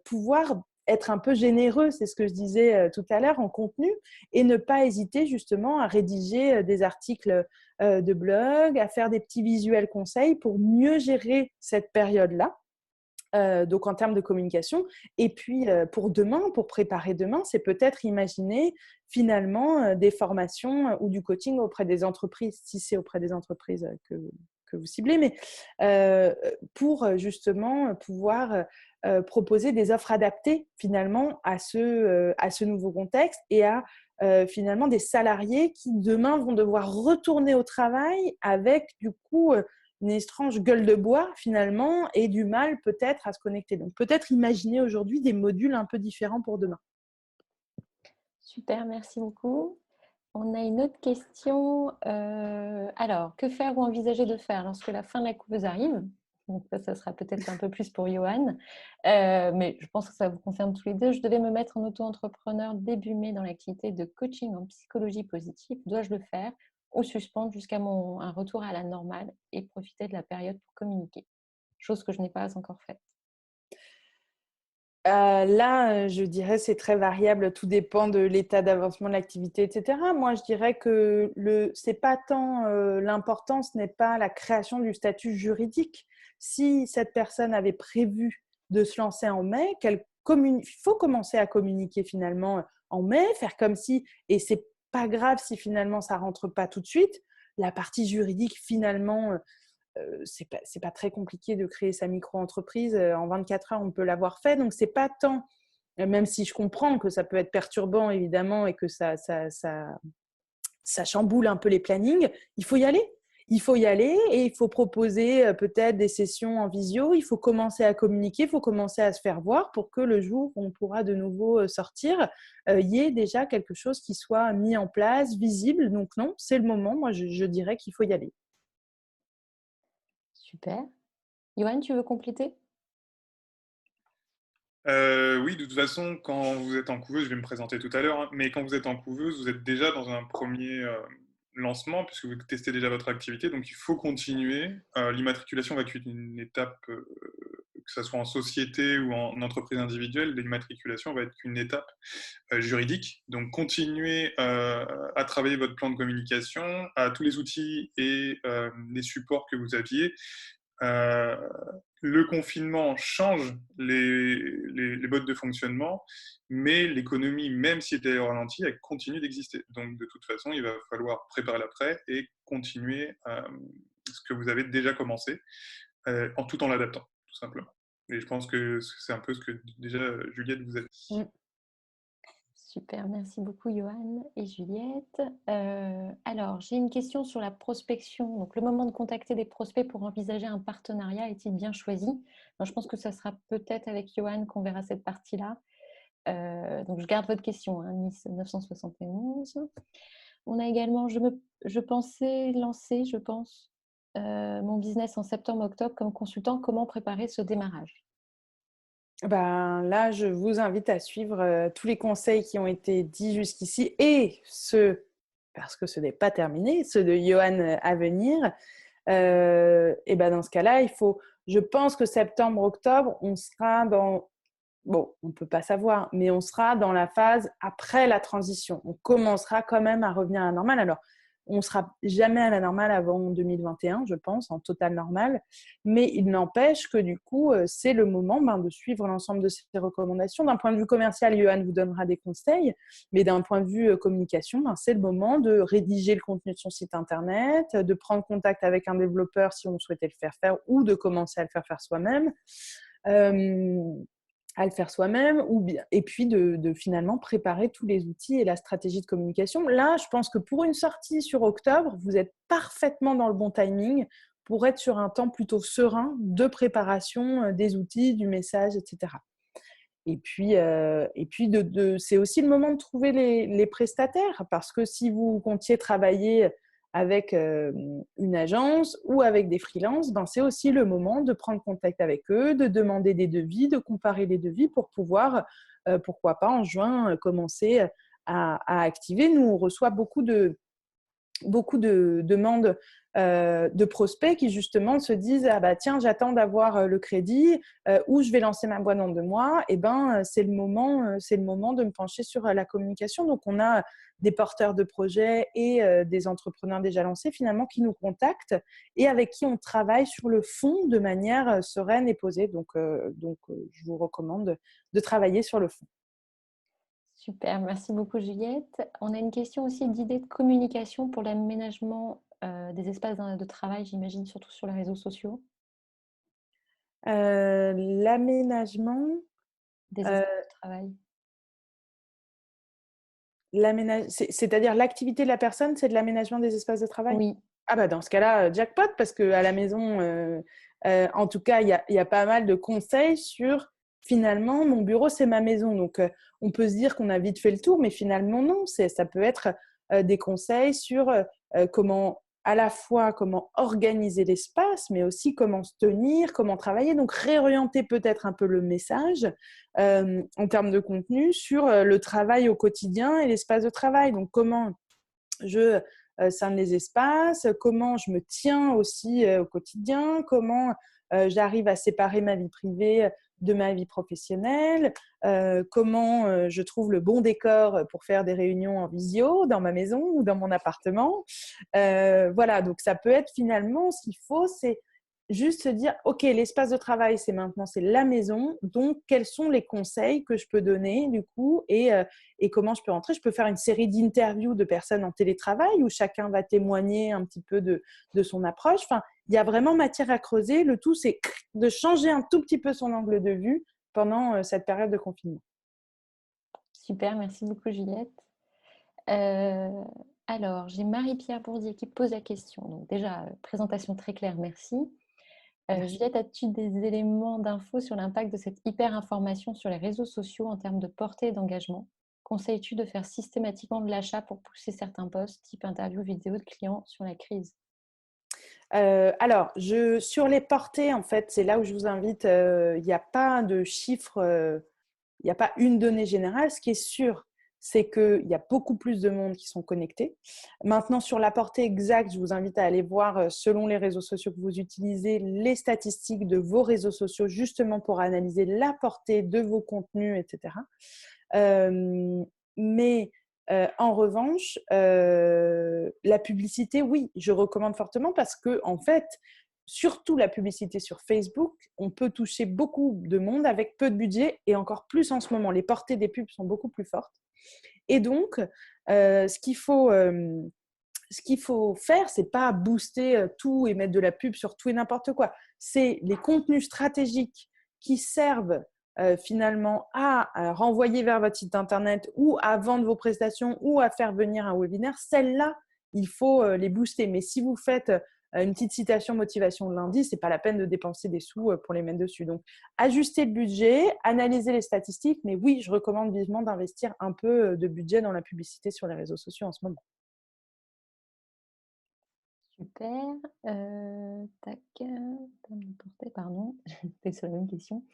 pouvoir être un peu généreux, c'est ce que je disais tout à l'heure, en contenu et ne pas hésiter justement à rédiger des articles de blog, à faire des petits visuels conseils pour mieux gérer cette période-là. Donc en termes de communication. Et puis pour demain, pour préparer demain, c'est peut-être imaginer finalement des formations ou du coaching auprès des entreprises, si c'est auprès des entreprises que vous ciblez, mais pour justement pouvoir proposer des offres adaptées finalement à ce nouveau contexte et à finalement des salariés qui demain vont devoir retourner au travail avec du coup une étrange gueule de bois finalement et du mal peut-être à se connecter. Donc peut-être imaginer aujourd'hui des modules un peu différents pour demain. Super, merci beaucoup. On a une autre question. Alors, que faire ou envisager de faire lorsque la fin de la couveuse arrive? Donc ça sera peut-être un peu plus pour Johan. Mais je pense que ça vous concerne tous les deux. Je devais me mettre en auto-entrepreneur début mai dans l'activité de coaching en psychologie positive. Dois-je le faire ou suspendre jusqu'à un retour à la normale et profiter de la période pour communiquer? Chose que je n'ai pas encore faite. Là, je dirais c'est très variable, tout dépend de l'état d'avancement de l'activité, etc. Moi, je dirais que c'est pas tant l'important, ce n'est pas la création du statut juridique. Si cette personne avait prévu de se lancer en mai, il faut commencer à communiquer finalement en mai, faire comme si, et c'est pas grave si finalement ça rentre pas tout de suite. La partie juridique finalement c'est pas très compliqué de créer sa micro-entreprise. En 24 heures, on peut l'avoir fait. Donc, c'est pas tant, même si je comprends que ça peut être perturbant, évidemment, et que ça chamboule un peu les plannings, il faut y aller. Il faut y aller et il faut proposer peut-être des sessions en visio. Il faut commencer à communiquer, il faut commencer à se faire voir pour que le jour où on pourra de nouveau sortir, il y ait déjà quelque chose qui soit mis en place, visible. Donc non, c'est le moment. Moi, je dirais qu'il faut y aller. Super. Johan, tu veux compléter? Oui, de toute façon, quand vous êtes en couveuse, je vais me présenter tout à l'heure, hein, mais quand vous êtes en couveuse, vous êtes déjà dans un premier lancement, puisque vous testez déjà votre activité, donc il faut continuer. L'immatriculation va être une étape, que ce soit en société ou en entreprise individuelle, l'immatriculation va être une étape juridique. Donc continuez à travailler votre plan de communication, à tous les outils et les supports que vous aviez. Euh, le confinement change les modes de fonctionnement, mais l'économie, même si elle est au ralenti, elle continue d'exister. Donc, de toute façon, il va falloir préparer l'après et continuer ce que vous avez déjà commencé, tout en l'adaptant, tout simplement. Et je pense que c'est un peu ce que déjà Juliette vous a dit. Super, merci beaucoup Johan et Juliette. Alors, j'ai une question sur la prospection. Donc, le moment de contacter des prospects pour envisager un partenariat est-il bien choisi? Alors, je pense que ça sera peut-être avec Johan qu'on verra cette partie-là. Donc, je garde votre question, hein, Nice 971. On a également, je pensais lancer, je pense, mon business en septembre-octobre comme consultant. Comment préparer ce démarrage? Ben, là, je vous invite à suivre tous les conseils qui ont été dits jusqu'ici et ceux, parce que ce n'est pas terminé, ceux de Johan à venir. Et ben, dans ce cas-là, je pense que septembre-octobre, on sera bon, on ne peut pas savoir, mais on sera dans la phase après la transition. On commencera quand même à revenir à la normale. Alors, on ne sera jamais à la normale avant 2021, je pense, en total normal. Mais il n'empêche que du coup, c'est le moment de suivre l'ensemble de ces recommandations. D'un point de vue commercial, Johan vous donnera des conseils. Mais d'un point de vue communication, c'est le moment de rédiger le contenu de son site internet, de prendre contact avec un développeur si on souhaitait le faire faire ou de commencer à le faire faire soi-même. Et puis de finalement préparer tous les outils et la stratégie de communication. Là, je pense que pour une sortie sur octobre, vous êtes parfaitement dans le bon timing pour être sur un temps plutôt serein de préparation des outils, du message, etc. Et puis c'est aussi le moment de trouver les prestataires, parce que si vous comptiez travailler avec une agence ou avec des freelances, c'est aussi le moment de prendre contact avec eux, de demander des devis, de comparer les devis pour pouvoir, pourquoi pas en juin, commencer à activer. Nous, on reçoit beaucoup beaucoup de demandes de prospects qui justement se disent ah bah tiens, j'attends d'avoir le crédit ou je vais lancer ma boîte dans 2 mois. Et ben c'est le moment de me pencher sur la communication. Donc on a des porteurs de projets et des entrepreneurs déjà lancés finalement qui nous contactent et avec qui on travaille sur le fond de manière sereine et posée. Donc je vous recommande de travailler sur le fond. Super, merci beaucoup Juliette. On a une question aussi d'idées de communication pour l'aménagement des espaces de travail, j'imagine, surtout sur les réseaux sociaux. L'aménagement, Des euh, espaces de travail. c'est-à-dire l'activité de la personne, c'est de l'aménagement des espaces de travail? Oui, Ah bah dans ce cas-là, jackpot, parce qu'à la maison, en tout cas, il y a pas mal de conseils sur finalement, mon bureau, c'est ma maison. Donc, on peut se dire qu'on a vite fait le tour, mais finalement, non. Ça peut être des conseils sur à la fois comment organiser l'espace, mais aussi comment se tenir, comment travailler. Donc, réorienter peut-être un peu le message en termes de contenu sur le travail au quotidien et l'espace de travail. Donc, comment je scinde les espaces, comment je me tiens aussi au quotidien, comment j'arrive à séparer ma vie privée de ma vie professionnelle, comment je trouve le bon décor pour faire des réunions en visio dans ma maison ou dans mon appartement. Voilà, donc ça peut être finalement, ce qu'il faut, c'est juste se dire, OK, l'espace de travail, c'est maintenant, c'est la maison. Donc, quels sont les conseils que je peux donner du coup et comment je peux rentrer? Je peux faire une série d'interviews de personnes en télétravail où chacun va témoigner un petit peu de son approche. Enfin, il y a vraiment matière à creuser. Le tout, c'est de changer un tout petit peu son angle de vue pendant cette période de confinement. super, merci beaucoup Juliette. Euh, alors, j'ai Marie-Pierre Bourdier qui pose la question. Donc déjà, présentation très claire, merci. Juliette, as-tu des éléments d'infos sur l'impact de cette hyper-information sur les réseaux sociaux en termes de portée et d'engagement? Conseilles-tu de faire systématiquement de l'achat pour pousser certains posts, type interview vidéo de clients sur la crise? Alors, sur les portées, en fait, c'est là où je vous invite. Il n'y a pas de chiffre, il n'y a pas une donnée générale. Ce qui est sûr, c'est qu'il y a beaucoup plus de monde qui sont connectés. Maintenant, sur la portée exacte, je vous invite à aller voir, selon les réseaux sociaux que vous utilisez, les statistiques de vos réseaux sociaux, justement pour analyser la portée de vos contenus, etc. Mais en revanche, la publicité, oui, je recommande fortement parce que, en fait, surtout la publicité sur Facebook, on peut toucher beaucoup de monde avec peu de budget et encore plus en ce moment. Les portées des pubs sont beaucoup plus fortes. Et donc, ce qu'il faut faire, c'est pas booster tout et mettre de la pub sur tout et n'importe quoi. C'est les contenus stratégiques qui servent finalement à renvoyer vers votre site internet ou à vendre vos prestations ou à faire venir un webinaire. Celles-là, il faut les booster. Mais si vous faites une petite citation motivation de lundi, c'est pas la peine de dépenser des sous pour les mettre dessus. Donc, ajuster le budget, analyser les statistiques. Mais oui, je recommande vivement d'investir un peu de budget dans la publicité sur les réseaux sociaux en ce moment. Super. Tac. Pardon, j'étais sur la même question.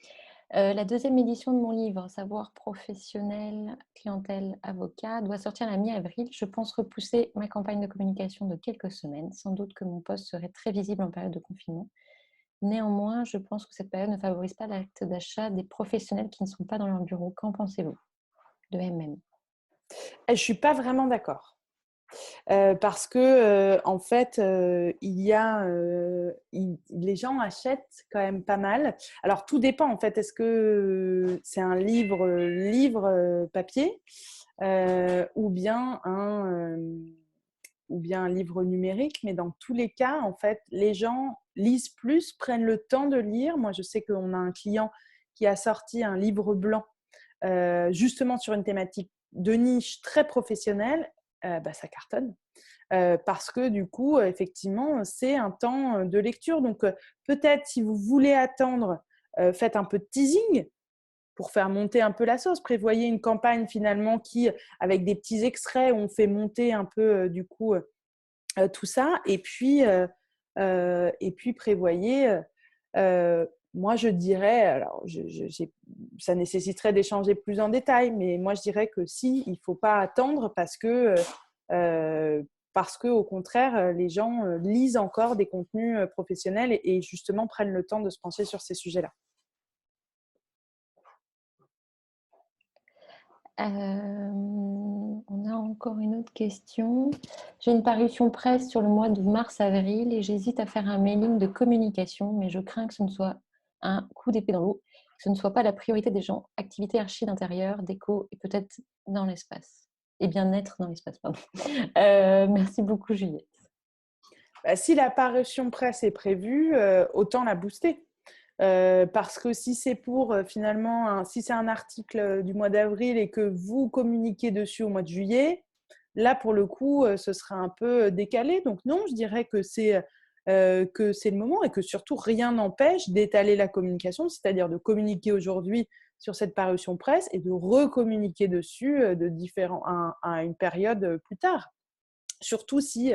La deuxième édition de mon livre, Savoir professionnel, clientèle, avocat, doit sortir à la mi-avril. Je pense repousser ma campagne de communication de quelques semaines. Sans doute que mon poste serait très visible en période de confinement. Néanmoins, je pense que cette période ne favorise pas l'acte d'achat des professionnels qui ne sont pas dans leur bureau. Qu'en pensez-vous? De MM. Je ne suis pas vraiment d'accord. Parce que en fait, les gens achètent quand même pas mal. Alors tout dépend en fait. Est-ce que c'est un livre papier ou bien un livre numérique? Mais dans tous les cas, en fait, les gens lisent plus, prennent le temps de lire. Moi, je sais qu'on a un client qui a sorti un livre blanc justement sur une thématique de niche très professionnelle. Ça cartonne. Parce que du coup, effectivement, c'est un temps de lecture. Donc, peut-être si vous voulez attendre, faites un peu de teasing pour faire monter un peu la sauce. Prévoyez une campagne finalement avec des petits extraits, où on fait monter un peu du coup tout ça. Et puis prévoyez. Moi, je dirais, alors ça nécessiterait d'échanger plus en détail, mais moi, je dirais que si, il ne faut pas attendre parce que parce qu'au contraire, les gens lisent encore des contenus professionnels et justement prennent le temps de se pencher sur ces sujets-là. On a encore une autre question. J'ai une parution presse sur le mois de mars-avril et j'hésite à faire un mailing de communication, mais je crains que ce ne soit un coup d'épée dans l'eau, que ce ne soit pas la priorité des gens. Activité archi d'intérieur, déco et peut-être dans l'espace. Et bien-être dans l'espace, pardon. Merci beaucoup, Juliette. Si la parution presse est prévue, autant la booster. Parce que si c'est pour finalement, si c'est un article du mois d'avril et que vous communiquez dessus au mois de juillet, là pour le coup, ce sera un peu décalé. Donc non, je dirais que c'est le moment et que surtout rien n'empêche d'étaler la communication, c'est-à-dire de communiquer aujourd'hui sur cette parution presse et de recommuniquer dessus à une période plus tard. Surtout si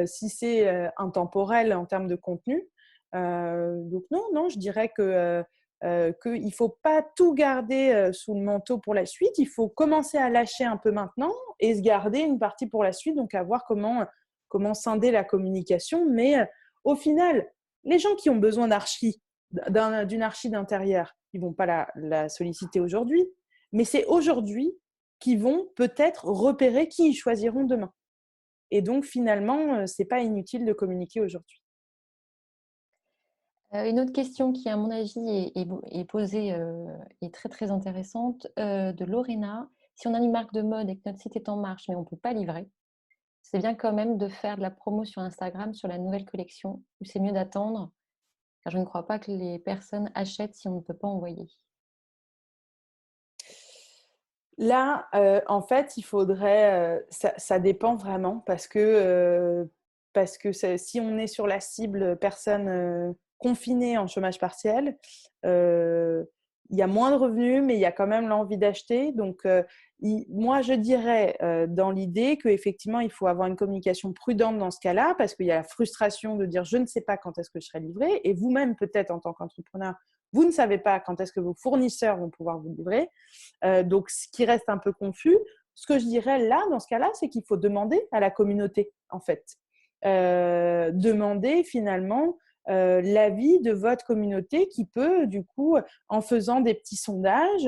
c'est intemporel en termes de contenu. Donc non, je dirais qu'il ne faut pas tout garder sous le manteau pour la suite. Il faut commencer à lâcher un peu maintenant et se garder une partie pour la suite, donc à voir comment scinder la communication. Mais au final, les gens qui ont besoin d'une archi d'intérieur, ils ne vont pas la solliciter aujourd'hui, mais c'est aujourd'hui qu'ils vont peut-être repérer qui ils choisiront demain. Et donc, finalement, ce n'est pas inutile de communiquer aujourd'hui. Une autre question qui, à mon avis, est posée est très, très intéressante, de Lorena. Si on a une marque de mode et que notre site est en marche, mais on ne peut pas livrer, c'est bien quand même de faire de la promo sur Instagram sur la nouvelle collection ou c'est mieux d'attendre? Car je ne crois pas que les personnes achètent si on ne peut pas envoyer. Là, en fait, il faudrait… ça dépend vraiment parce que si on est sur la cible personnes confinées en chômage partiel, il y a moins de revenus, mais il y a quand même l'envie d'acheter. Donc, moi, je dirais dans l'idée qu'effectivement, il faut avoir une communication prudente dans ce cas-là parce qu'il y a la frustration de dire « je ne sais pas quand est-ce que je serai livré » et vous-même, peut-être en tant qu'entrepreneur, vous ne savez pas quand est-ce que vos fournisseurs vont pouvoir vous livrer. Donc, ce qui reste un peu confus, ce que je dirais là, dans ce cas-là, c'est qu'il faut demander à la communauté, en fait. Demander finalement l'avis de votre communauté qui peut, du coup, en faisant des petits sondages,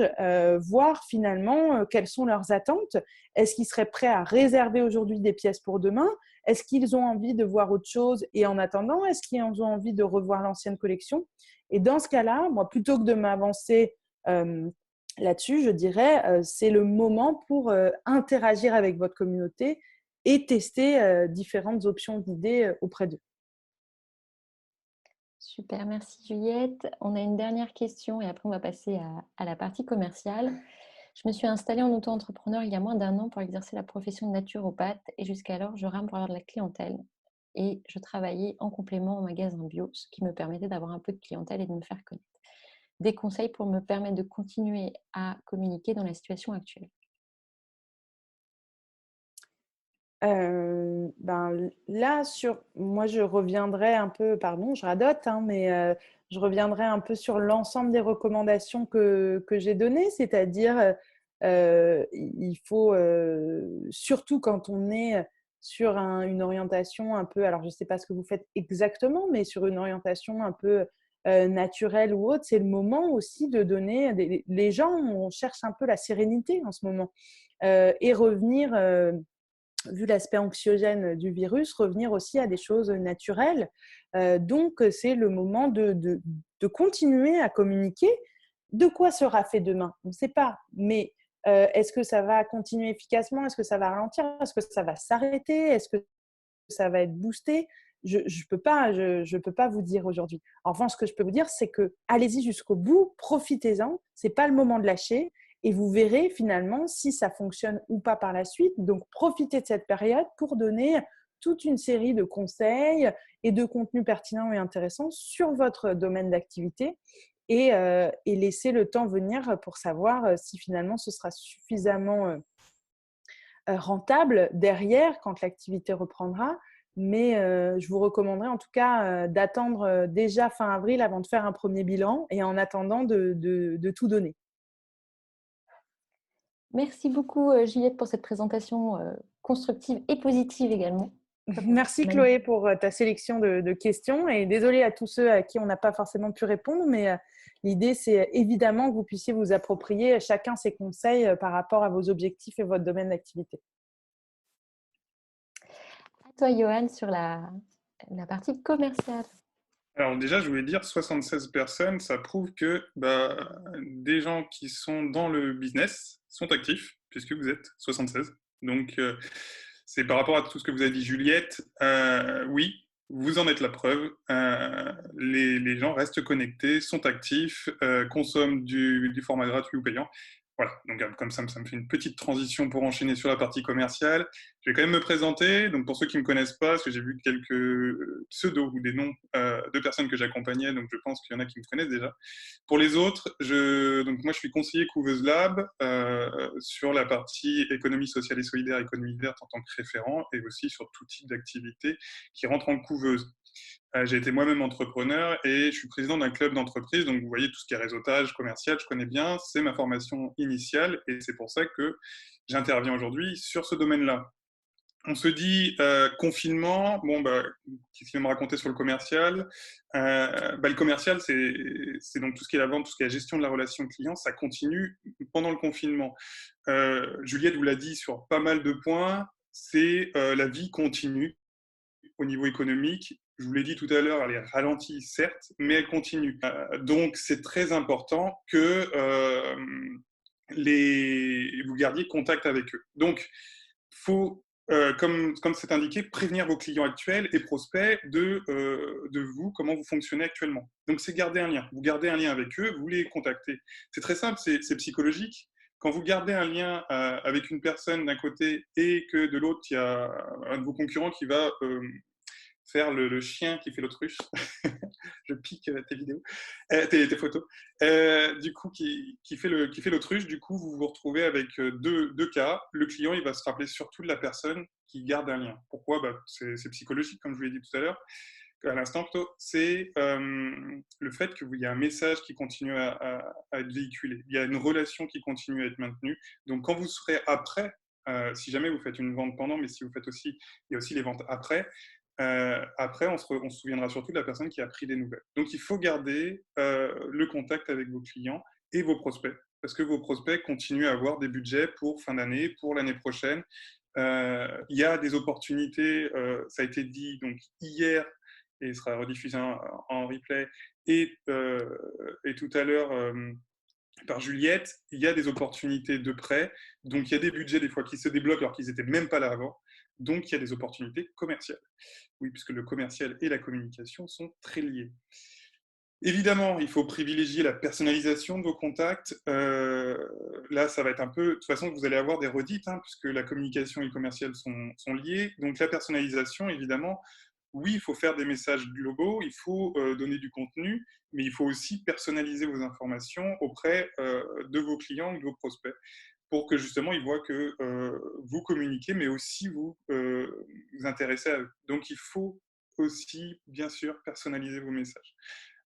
voir finalement quelles sont leurs attentes. Est-ce qu'ils seraient prêts à réserver aujourd'hui des pièces pour demain? Est-ce qu'ils ont envie de voir autre chose? Et en attendant, est-ce qu'ils ont envie de revoir l'ancienne collection? Et dans ce cas-là, moi, plutôt que de m'avancer là-dessus, je dirais, c'est le moment pour interagir avec votre communauté et tester différentes options d'idées auprès d'eux. Super, merci Juliette. On a une dernière question et après on va passer à la partie commerciale. Je me suis installée en auto-entrepreneur il y a moins d'1 an pour exercer la profession de naturopathe et jusqu'alors je rame pour avoir de la clientèle. Et je travaillais en complément en magasin bio, ce qui me permettait d'avoir un peu de clientèle et de me faire connaître. Des conseils pour me permettre de continuer à communiquer dans la situation actuelle. Là, moi, je reviendrai un peu, pardon, je radote, hein, mais je reviendrai un peu sur l'ensemble des recommandations que j'ai données, c'est-à-dire il faut, surtout quand on est sur une orientation un peu, alors je ne sais pas ce que vous faites exactement, mais sur une orientation un peu naturelle ou autre, c'est le moment aussi de donner, les gens, on cherche un peu la sérénité en ce moment, et revenir… vu l'aspect anxiogène du virus, revenir aussi à des choses naturelles. Donc, c'est le moment de continuer à communiquer. De quoi sera fait demain? On ne sait pas. Mais est-ce que ça va continuer efficacement? Est-ce que ça va ralentir? Est-ce que ça va s'arrêter? Est-ce que ça va être boosté? Je ne peux pas vous dire aujourd'hui. Enfin, ce que je peux vous dire, c'est que allez-y jusqu'au bout, profitez-en. Ce n'est pas le moment de lâcher. Et vous verrez finalement si ça fonctionne ou pas par la suite. Donc, profitez de cette période pour donner toute une série de conseils et de contenus pertinents et intéressants sur votre domaine d'activité et laisser le temps venir pour savoir si finalement ce sera suffisamment rentable derrière quand l'activité reprendra. Mais je vous recommanderais en tout cas d'attendre déjà fin avril avant de faire un premier bilan et en attendant de tout donner. Merci beaucoup Juliette pour cette présentation constructive et positive également. Merci Chloé pour ta sélection de questions et désolée à tous ceux à qui on n'a pas forcément pu répondre, mais l'idée c'est évidemment que vous puissiez vous approprier chacun ses conseils par rapport à vos objectifs et votre domaine d'activité. À toi Johan sur la partie commerciale. Alors déjà, je voulais dire 76 personnes, ça prouve que des gens qui sont dans le business sont actifs, puisque vous êtes 76. Donc, c'est par rapport à tout ce que vous avez dit, Juliette. Oui, vous en êtes la preuve. Les gens restent connectés, sont actifs, consomment du format gratuit ou payant. Voilà, donc comme ça me fait une petite transition pour enchaîner sur la partie commerciale. Je vais quand même me présenter. Donc pour ceux qui ne me connaissent pas, parce que j'ai vu quelques pseudos ou des noms de personnes que j'accompagnais, donc je pense qu'il y en a qui me connaissent déjà. Pour les autres, donc moi je suis conseiller Couveuse Lab sur la partie économie sociale et solidaire, économie verte en tant que référent, et aussi sur tout type d'activité qui rentre en couveuse. J'ai été moi-même entrepreneur et je suis président d'un club d'entreprise. Donc, vous voyez, tout ce qui est réseautage, commercial, je connais bien. C'est ma formation initiale et c'est pour ça que j'interviens aujourd'hui sur ce domaine-là. On se dit confinement, qu'est-ce qu'il va me raconter sur le commercial Le commercial, c'est donc tout ce qui est la vente, tout ce qui est la gestion de la relation client, ça continue pendant le confinement. Juliette vous l'a dit sur pas mal de points, c'est la vie continue au niveau économique. Je vous l'ai dit tout à l'heure, elle est ralentie, certes, mais elle continue. Donc, c'est très important que vous gardiez contact avec eux. Donc, il faut, comme c'est indiqué, prévenir vos clients actuels et prospects de vous, comment vous fonctionnez actuellement. Donc, c'est garder un lien. Vous gardez un lien avec eux, vous les contactez. C'est très simple, c'est psychologique. Quand vous gardez un lien avec une personne d'un côté et que de l'autre, il y a un de vos concurrents qui va faire le chien qui fait l'autruche. Je pique tes vidéos, tes photos. Du coup, qui fait l'autruche, du coup, vous vous retrouvez avec deux cas. Le client, il va se rappeler surtout de la personne qui garde un lien. Pourquoi c'est psychologique, comme je vous l'ai dit tout à l'heure. À l'instant, plutôt, c'est le fait qu'il y a un message qui continue à être véhiculé. Il y a une relation qui continue à être maintenue. Donc, quand vous serez après, si jamais vous faites une vente pendant, mais si vous faites aussi, il y a aussi les ventes après. Après, on se souviendra surtout de la personne qui a pris des nouvelles. Donc, il faut garder le contact avec vos clients et vos prospects, parce que vos prospects continuent à avoir des budgets pour fin d'année, pour l'année prochaine. Il y a des opportunités, ça a été dit donc hier, et sera rediffusé en replay, et tout à l'heure par Juliette, il y a des opportunités de prêt, donc il y a des budgets des fois qui se débloquent alors qu'ils n'étaient même pas là avant, donc il y a des opportunités commerciales. Oui, puisque le commercial et la communication sont très liés. Évidemment, il faut privilégier la personnalisation de vos contacts. Là, ça va être un peu... De toute façon, vous allez avoir des redites, puisque la communication et le commercial sont liés. Donc la personnalisation, évidemment, oui, il faut faire des messages globaux, il faut donner du contenu, mais il faut aussi personnaliser vos informations auprès de vos clients ou de vos prospects pour que justement ils voient que vous communiquez, mais aussi vous vous intéressez à eux. Donc il faut aussi, bien sûr, personnaliser vos messages.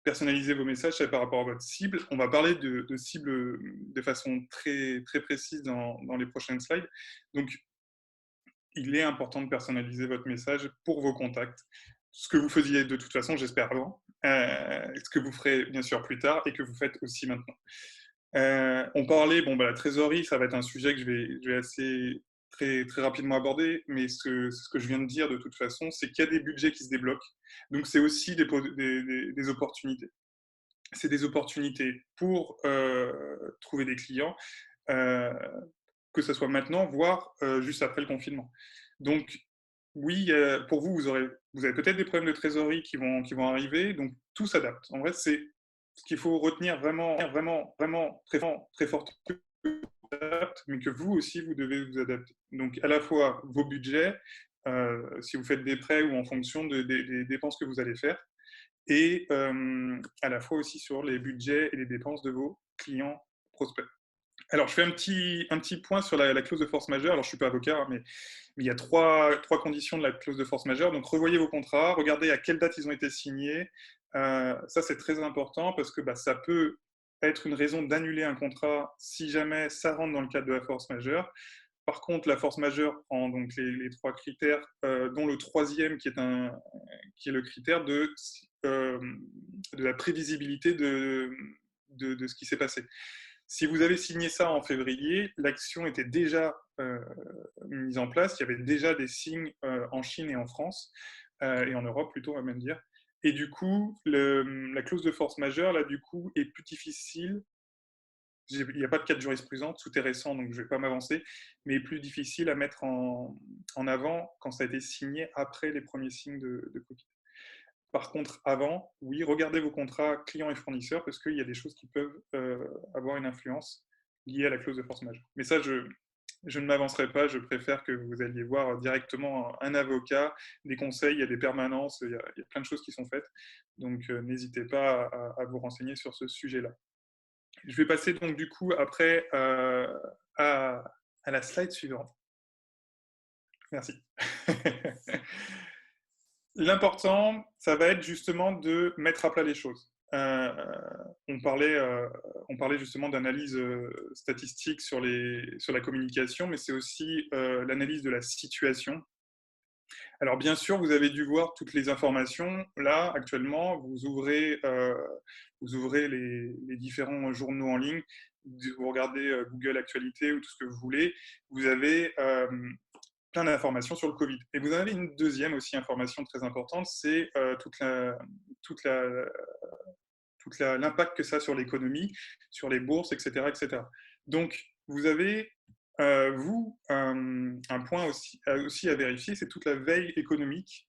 Personnaliser vos messages, c'est par rapport à votre cible. On va parler de cible de façon très, très précise dans les prochaines slides. Donc, il est important de personnaliser votre message pour vos contacts. Ce que vous faisiez de toute façon, j'espère avant, ce que vous ferez bien sûr plus tard et que vous faites aussi maintenant. On parlait, la trésorerie, ça va être un sujet que je vais assez très, très rapidement aborder, mais ce que je viens de dire de toute façon, c'est qu'il y a des budgets qui se débloquent. Donc, c'est aussi des opportunités. C'est des opportunités pour trouver des clients, que ce soit maintenant, voire juste après le confinement. Donc, oui, pour vous, vous avez peut-être des problèmes de trésorerie qui vont arriver, donc tout s'adapte. En vrai, c'est ce qu'il faut retenir vraiment, vraiment, vraiment très fort, mais que vous aussi, vous devez vous adapter. Donc, à la fois vos budgets, si vous faites des prêts ou en fonction des dépenses que vous allez faire, et à la fois aussi sur les budgets et les dépenses de vos clients prospects. Alors, je fais un petit point sur la clause de force majeure. Alors, je ne suis pas avocat, mais il y a trois conditions de la clause de force majeure. Donc, revoyez vos contrats, regardez à quelle date ils ont été signés. Ça, c'est très important parce que ça peut être une raison d'annuler un contrat si jamais ça rentre dans le cadre de la force majeure. Par contre, la force majeure prend donc les trois critères, dont le troisième qui est le critère de la prévisibilité de ce qui s'est passé. Si vous avez signé ça en février, l'action était déjà mise en place, il y avait déjà des signes en Chine et en France, et en Europe plutôt, on va même dire. Et du coup, la clause de force majeure, là, du coup, est plus difficile. Il n'y a pas de cas de jurisprudence, tout est récent, donc je ne vais pas m'avancer, mais plus difficile à mettre en avant quand ça a été signé après les premiers signes de Covid. Par contre, avant, oui, regardez vos contrats clients et fournisseurs parce qu'il y a des choses qui peuvent avoir une influence liée à la clause de force majeure. Mais ça, je ne m'avancerai pas, je préfère que vous alliez voir directement un avocat, des conseils, il y a des permanences, il y a plein de choses qui sont faites. Donc, n'hésitez pas à vous renseigner sur ce sujet-là. Je vais passer donc du coup après à la slide suivante. Merci. L'important, ça va être justement de mettre à plat les choses. On parlait justement d'analyse statistique sur la communication, mais c'est aussi l'analyse de la situation. Alors bien sûr, vous avez dû voir toutes les informations. Là, actuellement, vous ouvrez les différents journaux en ligne, vous regardez Google Actualité ou tout ce que vous voulez, vous avez plein d'informations sur le Covid. Et vous en avez une deuxième aussi information très importante, c'est l'impact que ça a sur l'économie, sur les bourses, etc., etc. Donc, vous avez, un point aussi à vérifier, c'est toute la veille économique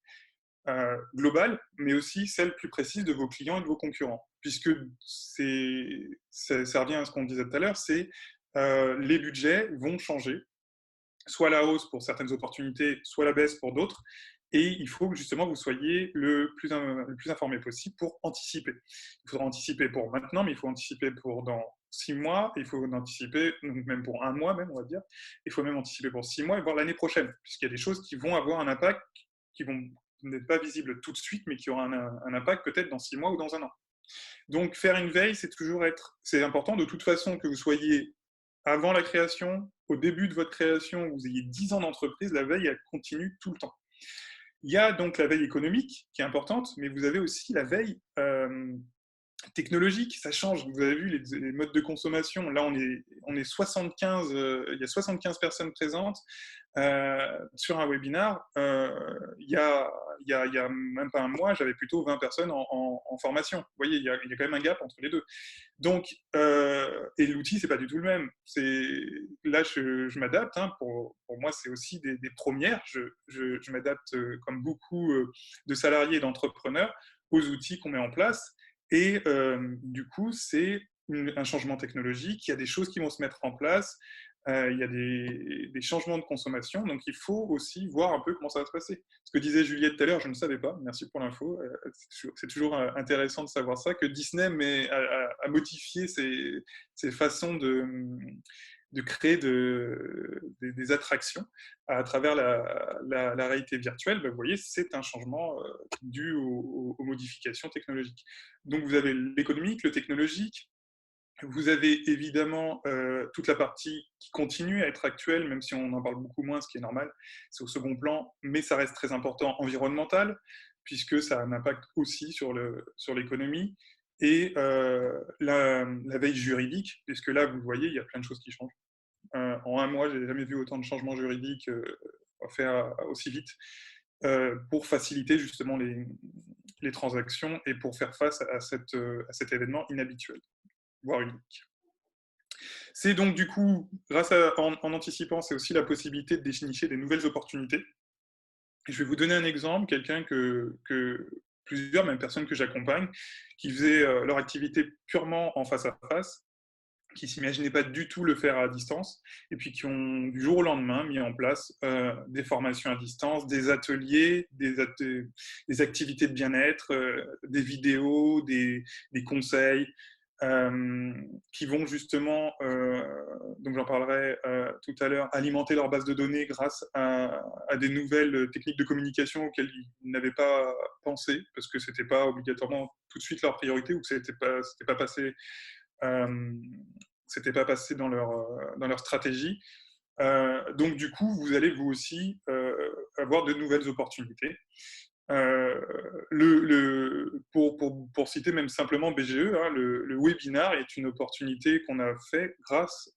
globale, mais aussi celle plus précise de vos clients et de vos concurrents. Puisque ça revient à ce qu'on disait tout à l'heure, c'est les budgets vont changer, soit la hausse pour certaines opportunités, soit la baisse pour d'autres. Et il faut que justement vous soyez le plus informé possible pour anticiper. Il faudra anticiper pour maintenant, mais il faut anticiper pour dans 6 mois, il faut anticiper, même pour 1 mois, même, on va dire. Il faut même anticiper pour 6 mois et voir l'année prochaine, puisqu'il y a des choses qui vont avoir un impact, qui vont n'être pas visibles tout de suite, mais qui auront un impact peut-être dans 6 mois ou dans 1 an. Donc faire une veille, c'est important de toute façon que vous soyez avant la création, au début de votre création, vous ayez 10 ans d'entreprise, la veille, elle continue tout le temps. Il y a donc la veille économique qui est importante, mais vous avez aussi la veille technologique, ça change. Vous avez vu les modes de consommation. Là, on est 75, il y a 75 personnes présentes sur un webinar. Il y a même pas un mois, j'avais plutôt 20 personnes en formation. Vous voyez, il y a quand même un gap entre les deux. Donc, et l'outil, c'est pas du tout le même. Là, je m'adapte. Hein, pour moi, c'est aussi des premières. Je m'adapte comme beaucoup de salariés et d'entrepreneurs aux outils qu'on met en place. Et du coup, c'est un changement technologique. Il y a des choses qui vont se mettre en place. Il y a des changements de consommation. Donc, il faut aussi voir un peu comment ça va se passer. Ce que disait Juliette tout à l'heure, je ne savais pas. Merci pour l'info. C'est toujours intéressant de savoir ça, que Disney a modifié ses façons de créer des attractions à travers la réalité virtuelle. Ben, vous voyez, c'est un changement dû aux modifications technologiques. Donc, vous avez l'économique, le technologique. Vous avez évidemment toute la partie qui continue à être actuelle, même si on en parle beaucoup moins, ce qui est normal, c'est au second plan, mais ça reste très important, environnemental, puisque ça a un impact aussi sur l'économie, et la veille juridique, puisque là, vous le voyez, il y a plein de choses qui changent. En 1 mois, je n'ai jamais vu autant de changements juridiques faire aussi vite, pour faciliter justement les transactions et pour faire face à cet événement inhabituel, voire unique. C'est donc du coup, en anticipant, c'est aussi la possibilité de dénicher des nouvelles opportunités. Je vais vous donner un exemple, quelqu'un que plusieurs, même personnes que j'accompagne, qui faisaient leur activité purement en face à face, qui ne s'imaginaient pas du tout le faire à distance, et puis qui ont du jour au lendemain mis en place des formations à distance, des ateliers, des activités de bien-être, des vidéos, des conseils, qui vont justement, donc j'en parlerai tout à l'heure, alimenter leur base de données grâce à des nouvelles techniques de communication auxquelles ils n'avaient pas pensé, parce que ce n'était pas obligatoirement tout de suite leur priorité, ou que ce n'était pas passé dans leur stratégie. Donc, du coup, vous allez vous aussi avoir de nouvelles opportunités. Pour citer même simplement BGE, hein, le webinar est une opportunité qu'on a fait grâce,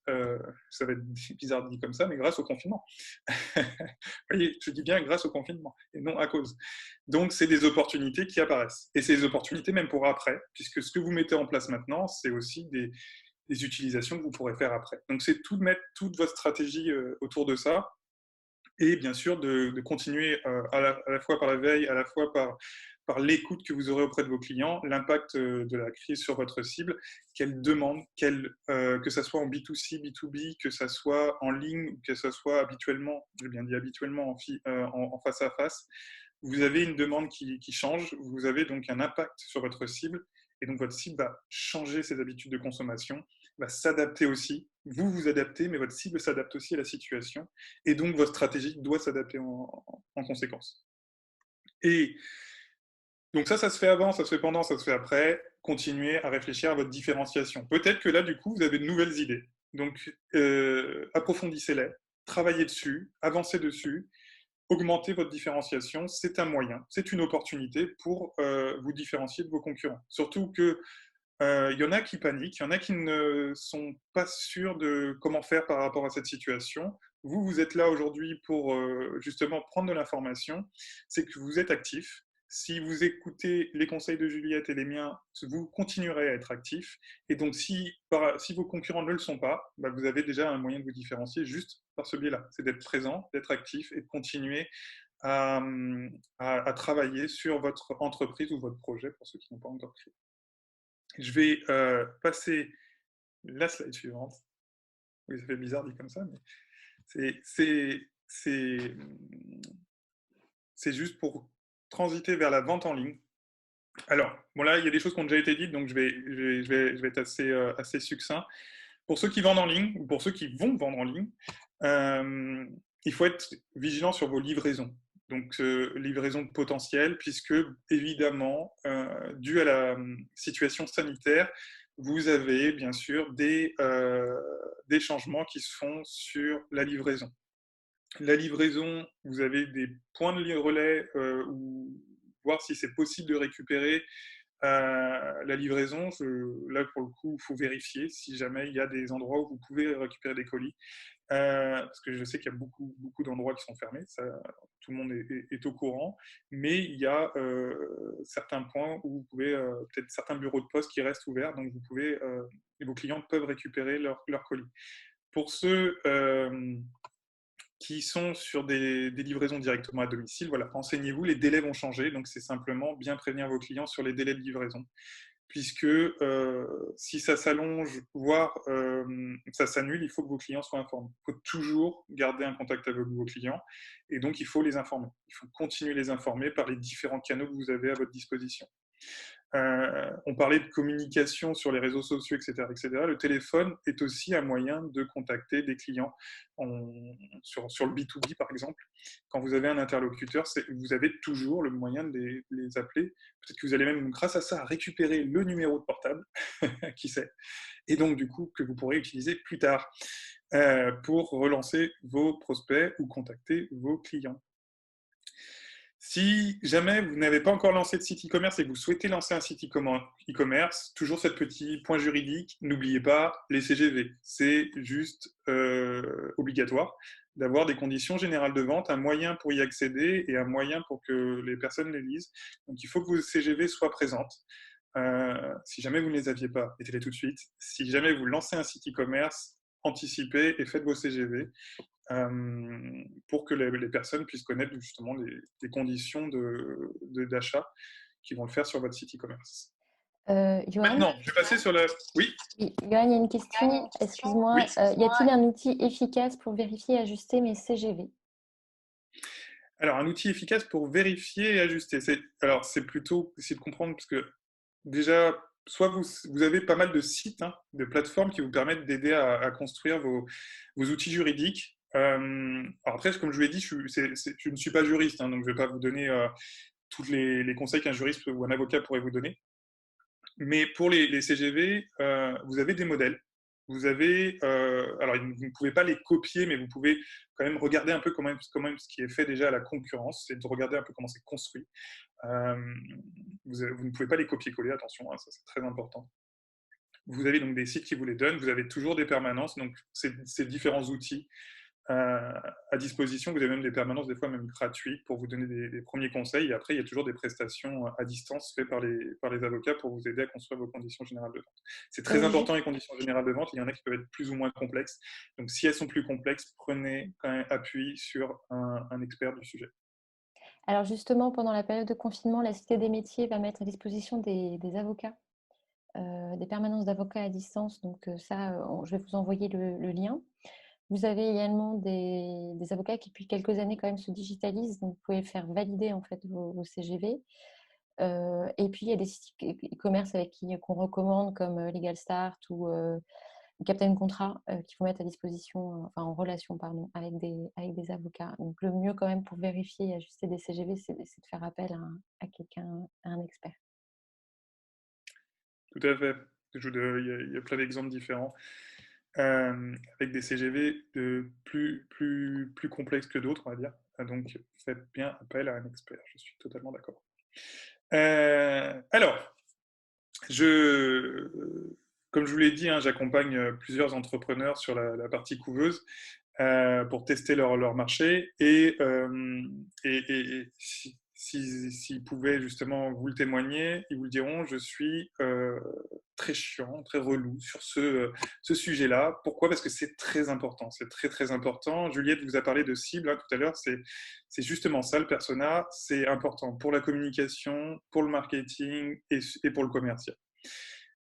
ça va être bizarre dit comme ça, mais grâce au confinement. Vous voyez, je dis bien grâce au confinement et non à cause. Donc, c'est des opportunités qui apparaissent. Et c'est des opportunités même pour après, puisque ce que vous mettez en place maintenant, c'est aussi des utilisations que vous pourrez faire après. Donc, c'est tout de mettre toute votre stratégie autour de ça. Et bien sûr, de continuer à la fois par la veille, à la fois par l'écoute que vous aurez auprès de vos clients, l'impact de la crise sur votre cible, quelle demande, que ça soit en B2C, B2B, que ça soit en ligne, que ça soit habituellement, j'ai bien dit habituellement, en face à face. Vous avez une demande qui change, vous avez donc un impact sur votre cible, et donc votre cible va changer ses habitudes de consommation, va s'adapter aussi. Vous vous adaptez, mais votre cible s'adapte aussi à la situation, et donc votre stratégie doit s'adapter en conséquence. Et donc ça se fait avant, ça se fait pendant, ça se fait après. Continuez à réfléchir à votre différenciation. Peut-être que là, du coup, vous avez de nouvelles idées. Donc, approfondissez-les, travaillez dessus, avancez dessus, augmentez votre différenciation. C'est un moyen, c'est une opportunité pour vous différencier de vos concurrents. Surtout que y en a qui paniquent, il y en a qui ne sont pas sûrs de comment faire par rapport à cette situation. Vous, vous êtes là aujourd'hui pour justement prendre de l'information. C'est que vous êtes actif. Si vous écoutez les conseils de Juliette et les miens, vous continuerez à être actif. Et donc, si vos concurrents ne le sont pas, bah, vous avez déjà un moyen de vous différencier juste par ce biais-là. C'est d'être présent, d'être actif et de continuer à travailler sur votre entreprise ou votre projet pour ceux qui n'ont pas encore créé. Je vais passer la slide suivante. Oui, ça fait bizarre dit comme ça, mais c'est juste pour transiter vers la vente en ligne. Alors, bon là, il y a des choses qui ont déjà été dites, donc je vais être assez succinct. Pour ceux qui vendent en ligne, ou pour ceux qui vont vendre en ligne, il faut être vigilant sur vos livraisons. Donc, livraison potentielle, puisque, évidemment, dû à la situation sanitaire, vous avez bien sûr des changements qui se font sur la livraison. La livraison, vous avez des points de relais ou voir si c'est possible de récupérer la livraison. Là, pour le coup, il faut vérifier si jamais il y a des endroits où vous pouvez récupérer des colis. Parce que je sais qu'il y a beaucoup d'endroits qui sont fermés, ça, tout le monde est au courant, mais il y a certains points où vous pouvez, peut-être certains bureaux de poste qui restent ouverts, donc vous pouvez, et vos clients peuvent récupérer leur colis. Pour ceux qui sont sur des livraisons directement à domicile, voilà, renseignez-vous, les délais vont changer, donc c'est simplement bien prévenir vos clients sur les délais de livraison, puisque si ça s'allonge, voire ça s'annule, il faut que vos clients soient informés. Il faut toujours garder un contact avec vos clients, et donc il faut les informer. Il faut continuer à les informer par les différents canaux que vous avez à votre disposition. On parlait de communication sur les réseaux sociaux, etc., etc. Le téléphone est aussi un moyen de contacter des clients sur le B2B, par exemple. Quand vous avez un interlocuteur, vous avez toujours le moyen de les appeler. Peut-être que vous allez même, grâce à ça, récupérer le numéro de portable, qui sait, et donc, du coup, que vous pourrez utiliser plus tard pour relancer vos prospects ou contacter vos clients. Si jamais vous n'avez pas encore lancé de site e-commerce et que vous souhaitez lancer un site e-commerce, toujours ce petit point juridique, n'oubliez pas les CGV. C'est juste obligatoire d'avoir des conditions générales de vente, un moyen pour y accéder et un moyen pour que les personnes les lisent. Donc il faut que vos CGV soient présentes. Si jamais vous ne les aviez pas, mettez-les tout de suite. Si jamais vous lancez un site e-commerce, anticipez et faites vos CGV. Pour que les personnes puissent connaître justement les conditions d'achat qui vont le faire sur votre site e-commerce. Johan, maintenant, je vais passer sur la... Oui, Johan, il y a une question. Excuse-moi. Oui. Y a-t-il un outil efficace pour vérifier et ajuster mes CGV? Alors, un outil efficace pour vérifier et ajuster. Alors, c'est plutôt essayer de comprendre, parce que déjà, soit vous avez pas mal de sites, hein, de plateformes qui vous permettent d'aider à construire vos outils juridiques. Alors après, comme je vous l'ai dit, je ne suis pas juriste, hein, donc je ne vais pas vous donner tous les conseils qu'un juriste ou un avocat pourrait vous donner. Mais pour les CGV, vous avez des modèles. vous avez, alors vous ne pouvez pas les copier, mais vous pouvez quand même regarder un peu comment ce qui est fait déjà à la concurrence, c'est de regarder un peu comment c'est construit. Vous ne pouvez pas les copier-coller, attention, hein, ça c'est très important. Vous avez donc des sites qui vous les donnent, vous avez toujours des permanences, donc ces différents outils à disposition. Vous avez même des permanences, des fois même gratuites, pour vous donner des premiers conseils. Et après, il y a toujours des prestations à distance faites par les avocats pour vous aider à construire vos conditions générales de vente. C'est très important, les conditions générales de vente. Il y en a qui peuvent être plus ou moins complexes. Donc, si elles sont plus complexes, prenez quand même appui sur un expert du sujet. Alors justement, pendant la période de confinement, la Cité des métiers va mettre à disposition des avocats, des permanences d'avocats à distance. Donc ça, je vais vous envoyer le lien. Vous avez également des avocats qui, depuis quelques années, quand même, se digitalisent. Donc, vous pouvez faire valider en fait vos CGV. Et puis, il y a des sites e-commerce qu'on recommande, comme Legal Start ou Captain Contrat, qui vont mettre à disposition, enfin en relation, pardon, avec des avocats. Donc, le mieux quand même pour vérifier et ajuster des CGV, c'est de faire appel à quelqu'un, à un expert. Tout à fait. Il y a plein d'exemples différents. Avec des CGV plus complexes que d'autres, on va dire. Donc, faites bien appel à un expert. Je suis totalement d'accord. Alors, comme je vous l'ai dit, hein, j'accompagne plusieurs entrepreneurs sur la partie couveuse pour tester leur marché. Et s'ils pouvaient justement vous le témoigner, ils vous le diront, je suis très chiant, très relou sur ce sujet-là. Pourquoi ? Parce que c'est très important, c'est très très important. Juliette vous a parlé de cible hein, tout à l'heure, c'est justement ça le persona, c'est important pour la communication, pour le marketing et pour le commercial.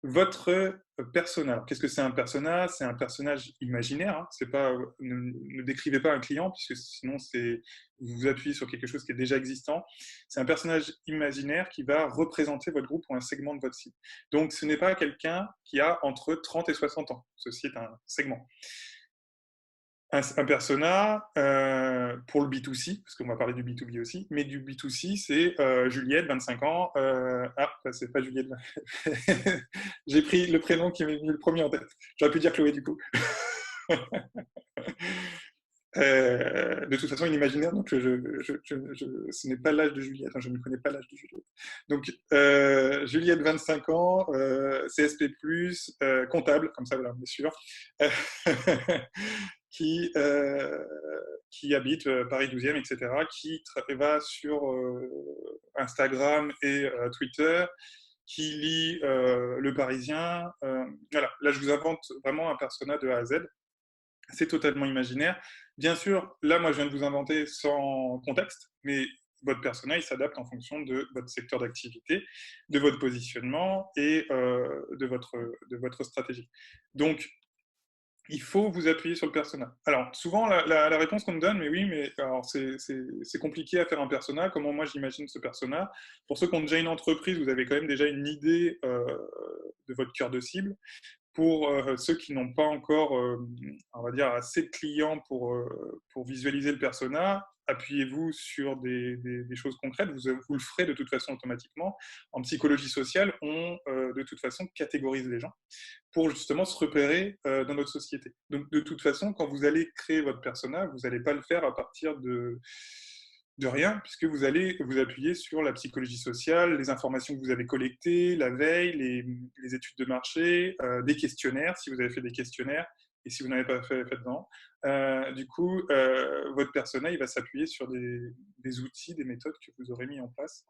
Votre persona, qu'est-ce que c'est un persona ? C'est un personnage imaginaire, hein. C'est pas, ne décrivez pas un client, puisque sinon vous vous appuyez sur quelque chose qui est déjà existant. C'est un personnage imaginaire qui va représenter votre groupe ou un segment de votre site. Donc ce n'est pas quelqu'un qui a entre 30 et 60 ans. Ceci est un segment. Un persona pour le B2C, parce qu'on va parler du B2B aussi, mais du B2C, c'est Juliette, 25 ans. C'est pas Juliette. J'ai pris le prénom qui m'est venu le premier en tête. J'aurais pu dire Chloé, du coup. De toute façon, une imaginaire, donc ce n'est pas l'âge de Juliette, hein, je ne connais pas l'âge de Juliette. Donc, Juliette, 25 ans, CSP+, comptable, comme ça, voilà, on est sûr, qui habite Paris 12e, etc., qui va sur Instagram et Twitter, qui lit Le Parisien. Voilà, là, je vous invente vraiment un persona de A à Z. C'est totalement imaginaire. Bien sûr, là, moi, je viens de vous inventer sans contexte, mais votre persona, il s'adapte en fonction de votre secteur d'activité, de votre positionnement et de votre stratégie. Donc, il faut vous appuyer sur le persona. Alors, souvent, la réponse qu'on me donne, mais oui, mais alors c'est compliqué à faire un persona. Comment moi j'imagine ce persona ? Pour ceux qui ont déjà une entreprise, vous avez quand même déjà une idée de votre cœur de cible. Pour ceux qui n'ont pas encore, on va dire, assez de clients pour visualiser le persona, appuyez-vous sur des choses concrètes. Vous le ferez de toute façon automatiquement. En psychologie sociale, on, de toute façon, catégorise les gens pour justement se repérer dans notre société. Donc, de toute façon, quand vous allez créer votre persona, vous n'allez pas le faire à partir de rien, puisque vous allez vous appuyer sur la psychologie sociale, les informations que vous avez collectées, la veille, les études de marché, des questionnaires, si vous avez fait des questionnaires, et si vous n'avez pas fait dedans. Du coup, votre persona, il va s'appuyer sur des outils, des méthodes que vous aurez mis en place,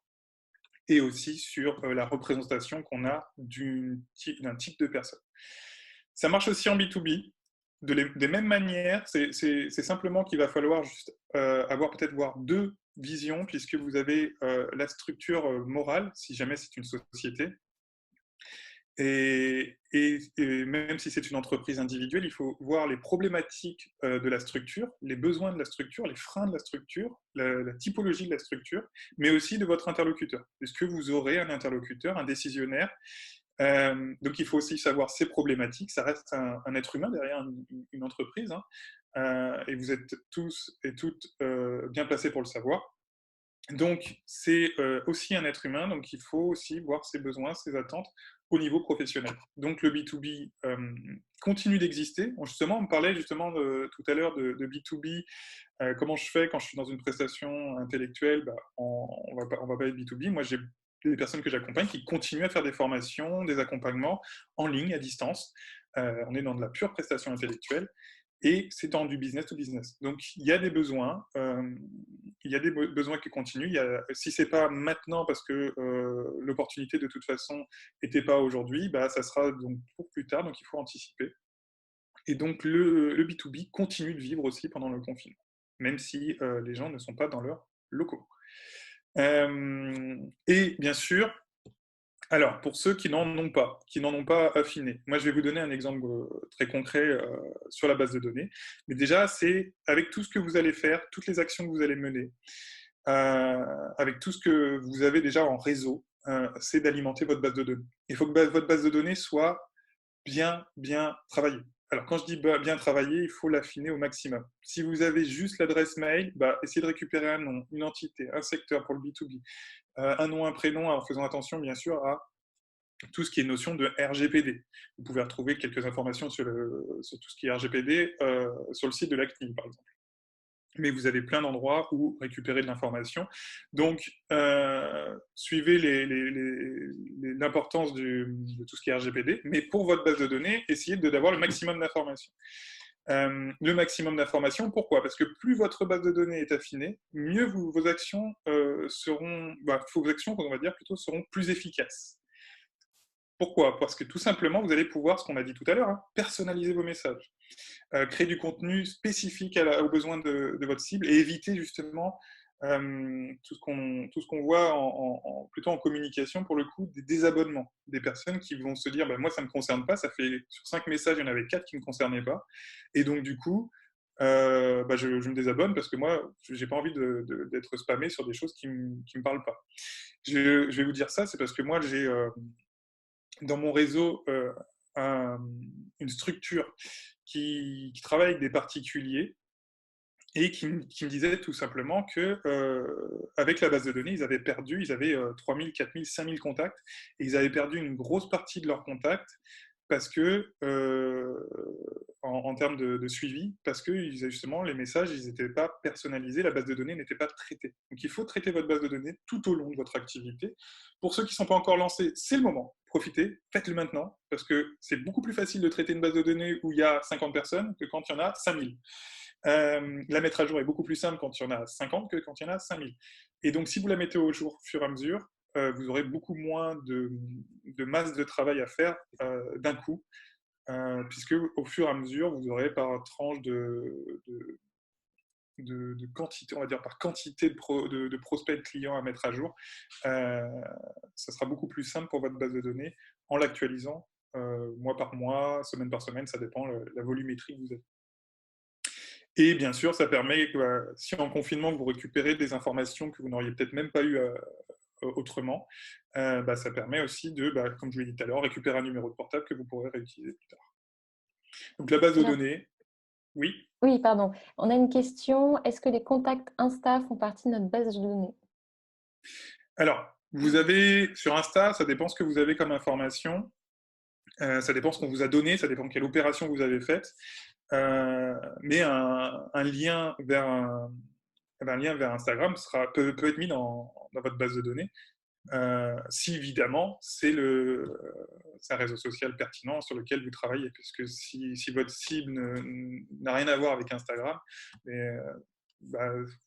et aussi sur la représentation qu'on a d'un type de personne. Ça marche aussi en B2B. Des mêmes manières, c'est simplement qu'il va falloir juste avoir peut-être deux visions, puisque vous avez la structure morale, si jamais c'est une société, et même si c'est une entreprise individuelle, il faut voir les problématiques de la structure, les besoins de la structure, les freins de la structure, la typologie de la structure, mais aussi de votre interlocuteur. Est-ce que vous aurez un interlocuteur, un décisionnaire ? Donc il faut aussi savoir ces problématiques. Ça reste un être humain derrière une entreprise, hein, et vous êtes tous et toutes bien placés pour le savoir. Donc c'est aussi un être humain, donc il faut aussi voir ses besoins, ses attentes au niveau professionnel. Donc le B2B continue d'exister. Justement, on me parlait justement tout à l'heure de B2B. Comment je fais quand je suis dans une prestation intellectuelle? On va pas être B2B. Moi, j'ai des personnes que j'accompagne qui continuent à faire des formations, des accompagnements en ligne, à distance. On est dans de la pure prestation intellectuelle et c'est dans du business to business. Donc, il y a des besoins, besoins qui continuent. Si c'est pas maintenant parce que l'opportunité de toute façon n'était pas aujourd'hui, ça sera donc pour plus tard. Donc, il faut anticiper. Et donc, le B2B continue de vivre aussi pendant le confinement, même si les gens ne sont pas dans leurs locaux. Et bien sûr, alors, pour ceux qui n'en ont pas affiné, moi je vais vous donner un exemple très concret sur la base de données. Mais déjà, c'est avec tout ce que vous allez faire, toutes les actions que vous allez mener, avec tout ce que vous avez déjà en réseau, c'est d'alimenter votre base de données. Il faut que votre base de données soit bien travaillée. Alors, quand je dis bien travaillée, il faut l'affiner au maximum. Si vous avez juste l'adresse mail, essayez de récupérer un nom, une entité, un secteur pour le B2B, un nom, un prénom, en faisant attention, bien sûr, à tout ce qui est notion de RGPD. Vous pouvez retrouver quelques informations sur tout ce qui est RGPD sur le site de la CNIL, par exemple. Mais vous avez plein d'endroits où récupérer de l'information. Donc, suivez l'importance de tout ce qui est RGPD, mais pour votre base de données, essayez d'avoir le maximum d'informations. Le maximum d'informations, pourquoi? Parce que plus votre base de données est affinée, mieux vos actions seront plus efficaces. Pourquoi? Parce que tout simplement, vous allez pouvoir, ce qu'on a dit tout à l'heure, personnaliser vos messages, créer du contenu spécifique aux besoins de votre cible et éviter justement tout ce qu'on voit plutôt en communication, pour le coup, des désabonnements, des personnes qui vont se dire moi ça ne me concerne pas, ça fait sur 5 messages, il y en avait 4 qui ne me concernaient pas, et donc du coup je me désabonne parce que moi j'ai pas envie d'être spammé sur des choses qui me parlent pas. Je vais vous dire ça, c'est parce que moi j'ai dans mon réseau une structure qui travaille avec des particuliers et qui me disait tout simplement que avec la base de données, ils avaient 3 000, 4 000, 5 000 contacts, et ils avaient perdu une grosse partie de leurs contacts parce que en termes de suivi, parce que justement les messages ils n'étaient pas personnalisés, la base de données n'était pas traitée. Donc il faut traiter votre base de données tout au long de votre activité. Pour ceux qui ne sont pas encore lancés, c'est le moment. Profitez, faites-le maintenant, parce que c'est beaucoup plus facile de traiter une base de données où il y a 50 personnes que quand il y en a 5000. La mettre à jour est beaucoup plus simple quand il y en a 50 que quand il y en a 5000. Et donc si vous la mettez au jour au fur et à mesure, vous aurez beaucoup moins de masse de travail à faire d'un coup, puisque au fur et à mesure, vous aurez par tranche de quantité, on va dire par quantité de prospects de clients à mettre à jour, ça sera beaucoup plus simple pour votre base de données en l'actualisant mois par mois, semaine par semaine, ça dépend la volumétrie que vous avez. Et bien sûr, ça permet, si en confinement, vous récupérez des informations que vous n'auriez peut-être même pas eues autrement, ça permet aussi de, comme je vous l'ai dit tout à l'heure, récupérer un numéro de portable que vous pourrez réutiliser plus tard. Donc la base de données, oui. Oui, pardon. On a une question. Est-ce que les contacts Insta font partie de notre base de données? Alors, vous avez sur Insta, ça dépend ce que vous avez comme information, ça dépend ce qu'on vous a donné, ça dépend quelle opération vous avez faite, mais un lien vers Instagram peut être mis dans votre base de données. Si évidemment c'est un réseau social pertinent sur lequel vous travaillez, puisque si votre cible n'a rien à voir avec Instagram,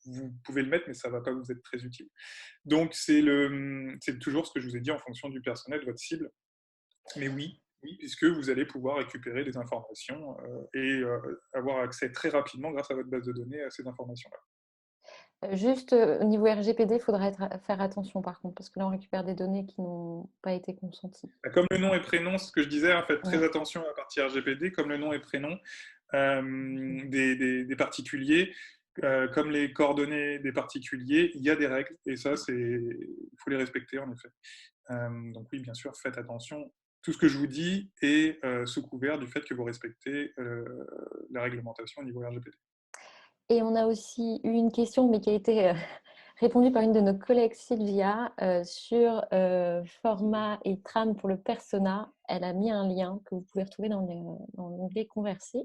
vous pouvez le mettre, mais ça ne va pas vous être très utile. Donc c'est toujours ce que je vous ai dit en fonction du personnel de votre cible. Mais oui, puisque vous allez pouvoir récupérer des informations et avoir accès très rapidement grâce à votre base de données à ces informations-là. Juste au niveau RGPD, il faudra faire attention par contre, parce que là on récupère des données qui n'ont pas été consenties. Comme le nom et prénom, c'est ce que je disais, faites très attention à la partie RGPD, comme le nom et prénom des particuliers, comme les coordonnées des particuliers, il y a des règles, et ça, il faut les respecter en effet. Donc oui, bien sûr, faites attention. Tout ce que je vous dis est sous couvert du fait que vous respectez la réglementation au niveau RGPD. Et on a aussi eu une question, mais qui a été répondu par une de nos collègues, Sylvia, sur format et trame pour le persona. Elle a mis un lien que vous pouvez retrouver dans l'onglet Converser.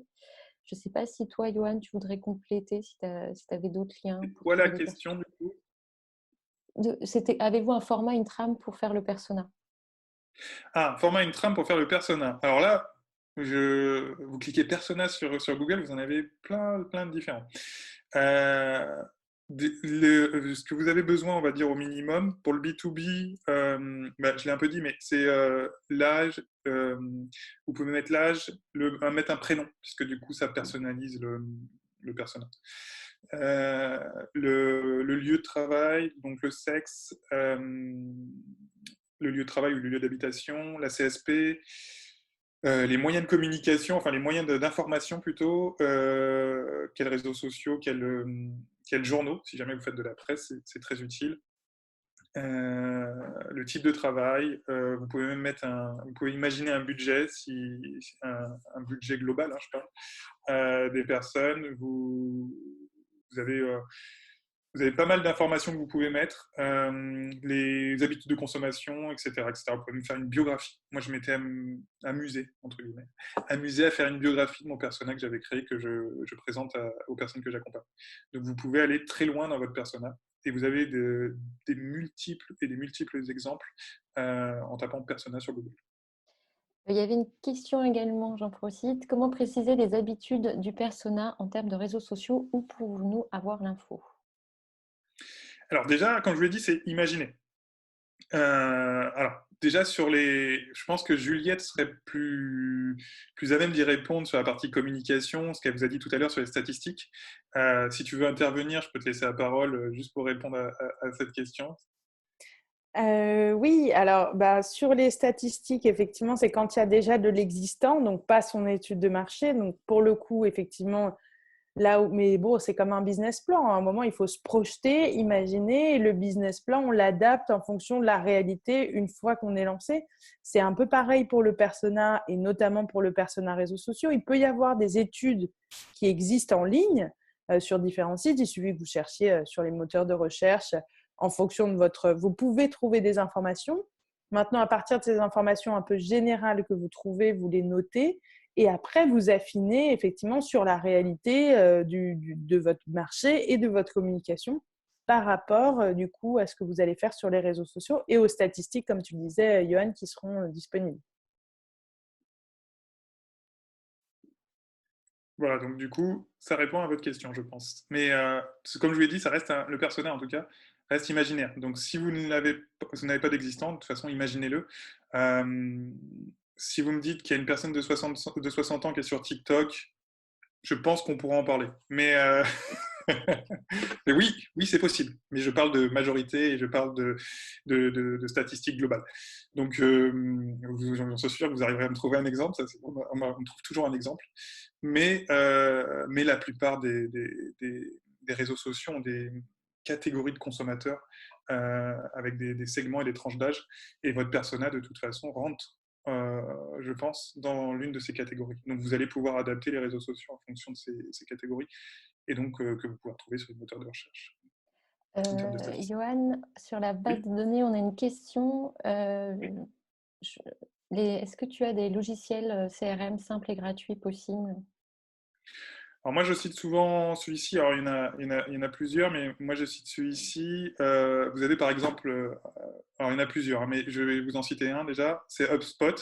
Je ne sais pas si toi, Johan, tu voudrais compléter, si tu avais d'autres liens pour Voilà la trouver le question persona. du coup. Avez-vous un format, une trame pour faire le persona? Ah, format une trame pour faire le persona. Alors là, vous cliquez persona sur Google, vous en avez plein de différents. Euh, ce que vous avez besoin, on va dire au minimum, pour le B2B, je l'ai un peu dit, mais c'est l'âge, vous pouvez mettre l'âge, mettre un prénom, puisque du coup ça personnalise le persona. Le lieu de travail, donc le sexe, le lieu de travail ou le lieu d'habitation, la CSP, les moyens de communication, enfin les moyens d'information plutôt, quels réseaux sociaux, quels journaux, si jamais vous faites de la presse, c'est très utile. Le type de travail, vous pouvez même vous pouvez imaginer un budget, un budget global, hein, je parle, des personnes. Vous avez vous avez pas mal d'informations que vous pouvez mettre, les habitudes de consommation, etc., etc. Vous pouvez me faire une biographie. Moi, je m'étais amusé, entre guillemets, amusé à faire une biographie de mon persona que j'avais créé, que je présente aux personnes que j'accompagne. Donc, vous pouvez aller très loin dans votre persona et vous avez des multiples exemples en tapant persona sur Google. Il y avait une question également, j'en profite. Comment préciser les habitudes du persona en termes de réseaux sociaux? Où pouvons-nous avoir l'info? Alors déjà, comme je vous l'ai dit, c'est imaginer. Alors, déjà, je pense que Juliette serait plus à même d'y répondre sur la partie communication, ce qu'elle vous a dit tout à l'heure sur les statistiques. Si tu veux intervenir, je peux te laisser la parole juste pour répondre à cette question. Oui, alors sur les statistiques, effectivement, c'est quand il y a déjà de l'existant, donc pas son étude de marché. Donc pour le coup, effectivement, mais bon, c'est comme un business plan. À un moment, il faut se projeter, imaginer. Et le business plan, on l'adapte en fonction de la réalité une fois qu'on est lancé. C'est un peu pareil pour le persona et notamment pour le persona réseaux sociaux. Il peut y avoir des études qui existent en ligne sur différents sites. Il suffit que vous cherchiez sur les moteurs de recherche en fonction de votre… Vous pouvez trouver des informations. Maintenant, à partir de ces informations un peu générales que vous trouvez, vous les notez. Et après, vous affinez effectivement sur la réalité de votre marché et de votre communication par rapport, du coup, à ce que vous allez faire sur les réseaux sociaux et aux statistiques, comme tu le disais, Johan, qui seront disponibles. Voilà, donc du coup, ça répond à votre question, je pense. Mais comme je vous l'ai dit, ça reste le persona, en tout cas, reste imaginaire. Donc si vous n'avez pas d'existant, de toute façon, imaginez-le. Euh, Si vous me dites qu'il y a une personne de 60 ans qui est sur TikTok, je pense qu'on pourra en parler. Mais oui, c'est possible. Mais je parle de majorité et je parle de statistiques globales. Donc, j'en suis sûr que vous arriverez à me trouver un exemple. On trouve toujours un exemple. Mais la plupart des réseaux sociaux ont des catégories de consommateurs avec des segments et des tranches d'âge. Et votre persona, de toute façon, rentre, je pense, dans l'une de ces catégories. Donc, vous allez pouvoir adapter les réseaux sociaux en fonction de ces catégories et donc que vous pouvez retrouver sur les moteurs de recherche en termes de statistiques. Johan, sur la base Oui. de données, on a une question. Je- Est-ce que tu as des logiciels CRM simples et gratuits possibles? Alors moi, je cite souvent celui-ci. Alors il y en a plusieurs, mais moi je cite celui-ci. Vous avez par exemple, alors il y en a plusieurs, hein, mais je vais vous en citer un déjà. C'est HubSpot.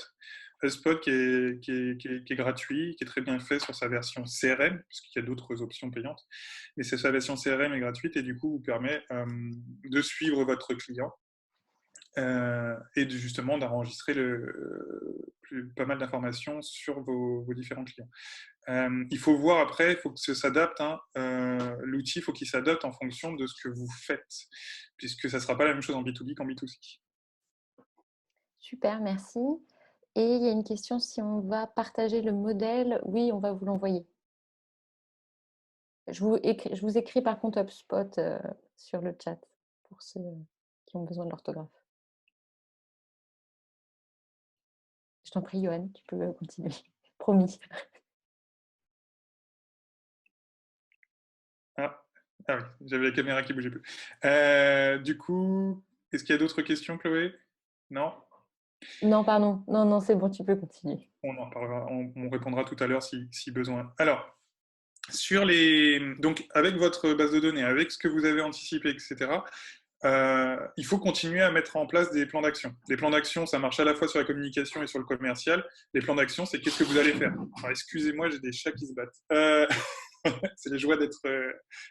HubSpot qui est gratuit, qui est très bien fait sur sa version CRM, puisqu'il y a d'autres options payantes. Mais sa version CRM est gratuite et du coup vous permet de suivre votre client et justement d'enregistrer pas mal d'informations sur vos différents clients. Il faut voir après, il faut que ça s'adapte. Hein, l'outil, il faut qu'il s'adapte en fonction de ce que vous faites, puisque ça ne sera pas la même chose en B2B qu'en B2C. Super, merci. Et il y a une question, si on va partager le modèle, oui, on va vous l'envoyer. Je vous écris par contre HubSpot sur le chat pour ceux qui ont besoin de l'orthographe. Je t'en prie, Johan, tu peux continuer. Promis. Ah, Ah oui, j'avais la caméra qui bougeait plus. Du coup, est-ce qu'il y a d'autres questions, Chloé? Non? Non, pardon. Non, non, c'est bon, tu peux continuer. On en parlera, on répondra tout à l'heure si besoin. Alors, donc avec votre base de données, avec ce que vous avez anticipé, etc., il faut continuer à mettre en place des plans d'action. Les plans d'action, ça marche à la fois sur la communication et sur le commercial. Les plans d'action, c'est qu'est-ce que vous allez faire. Alors, excusez-moi, j'ai des chats qui se battent. C'est les joies d'être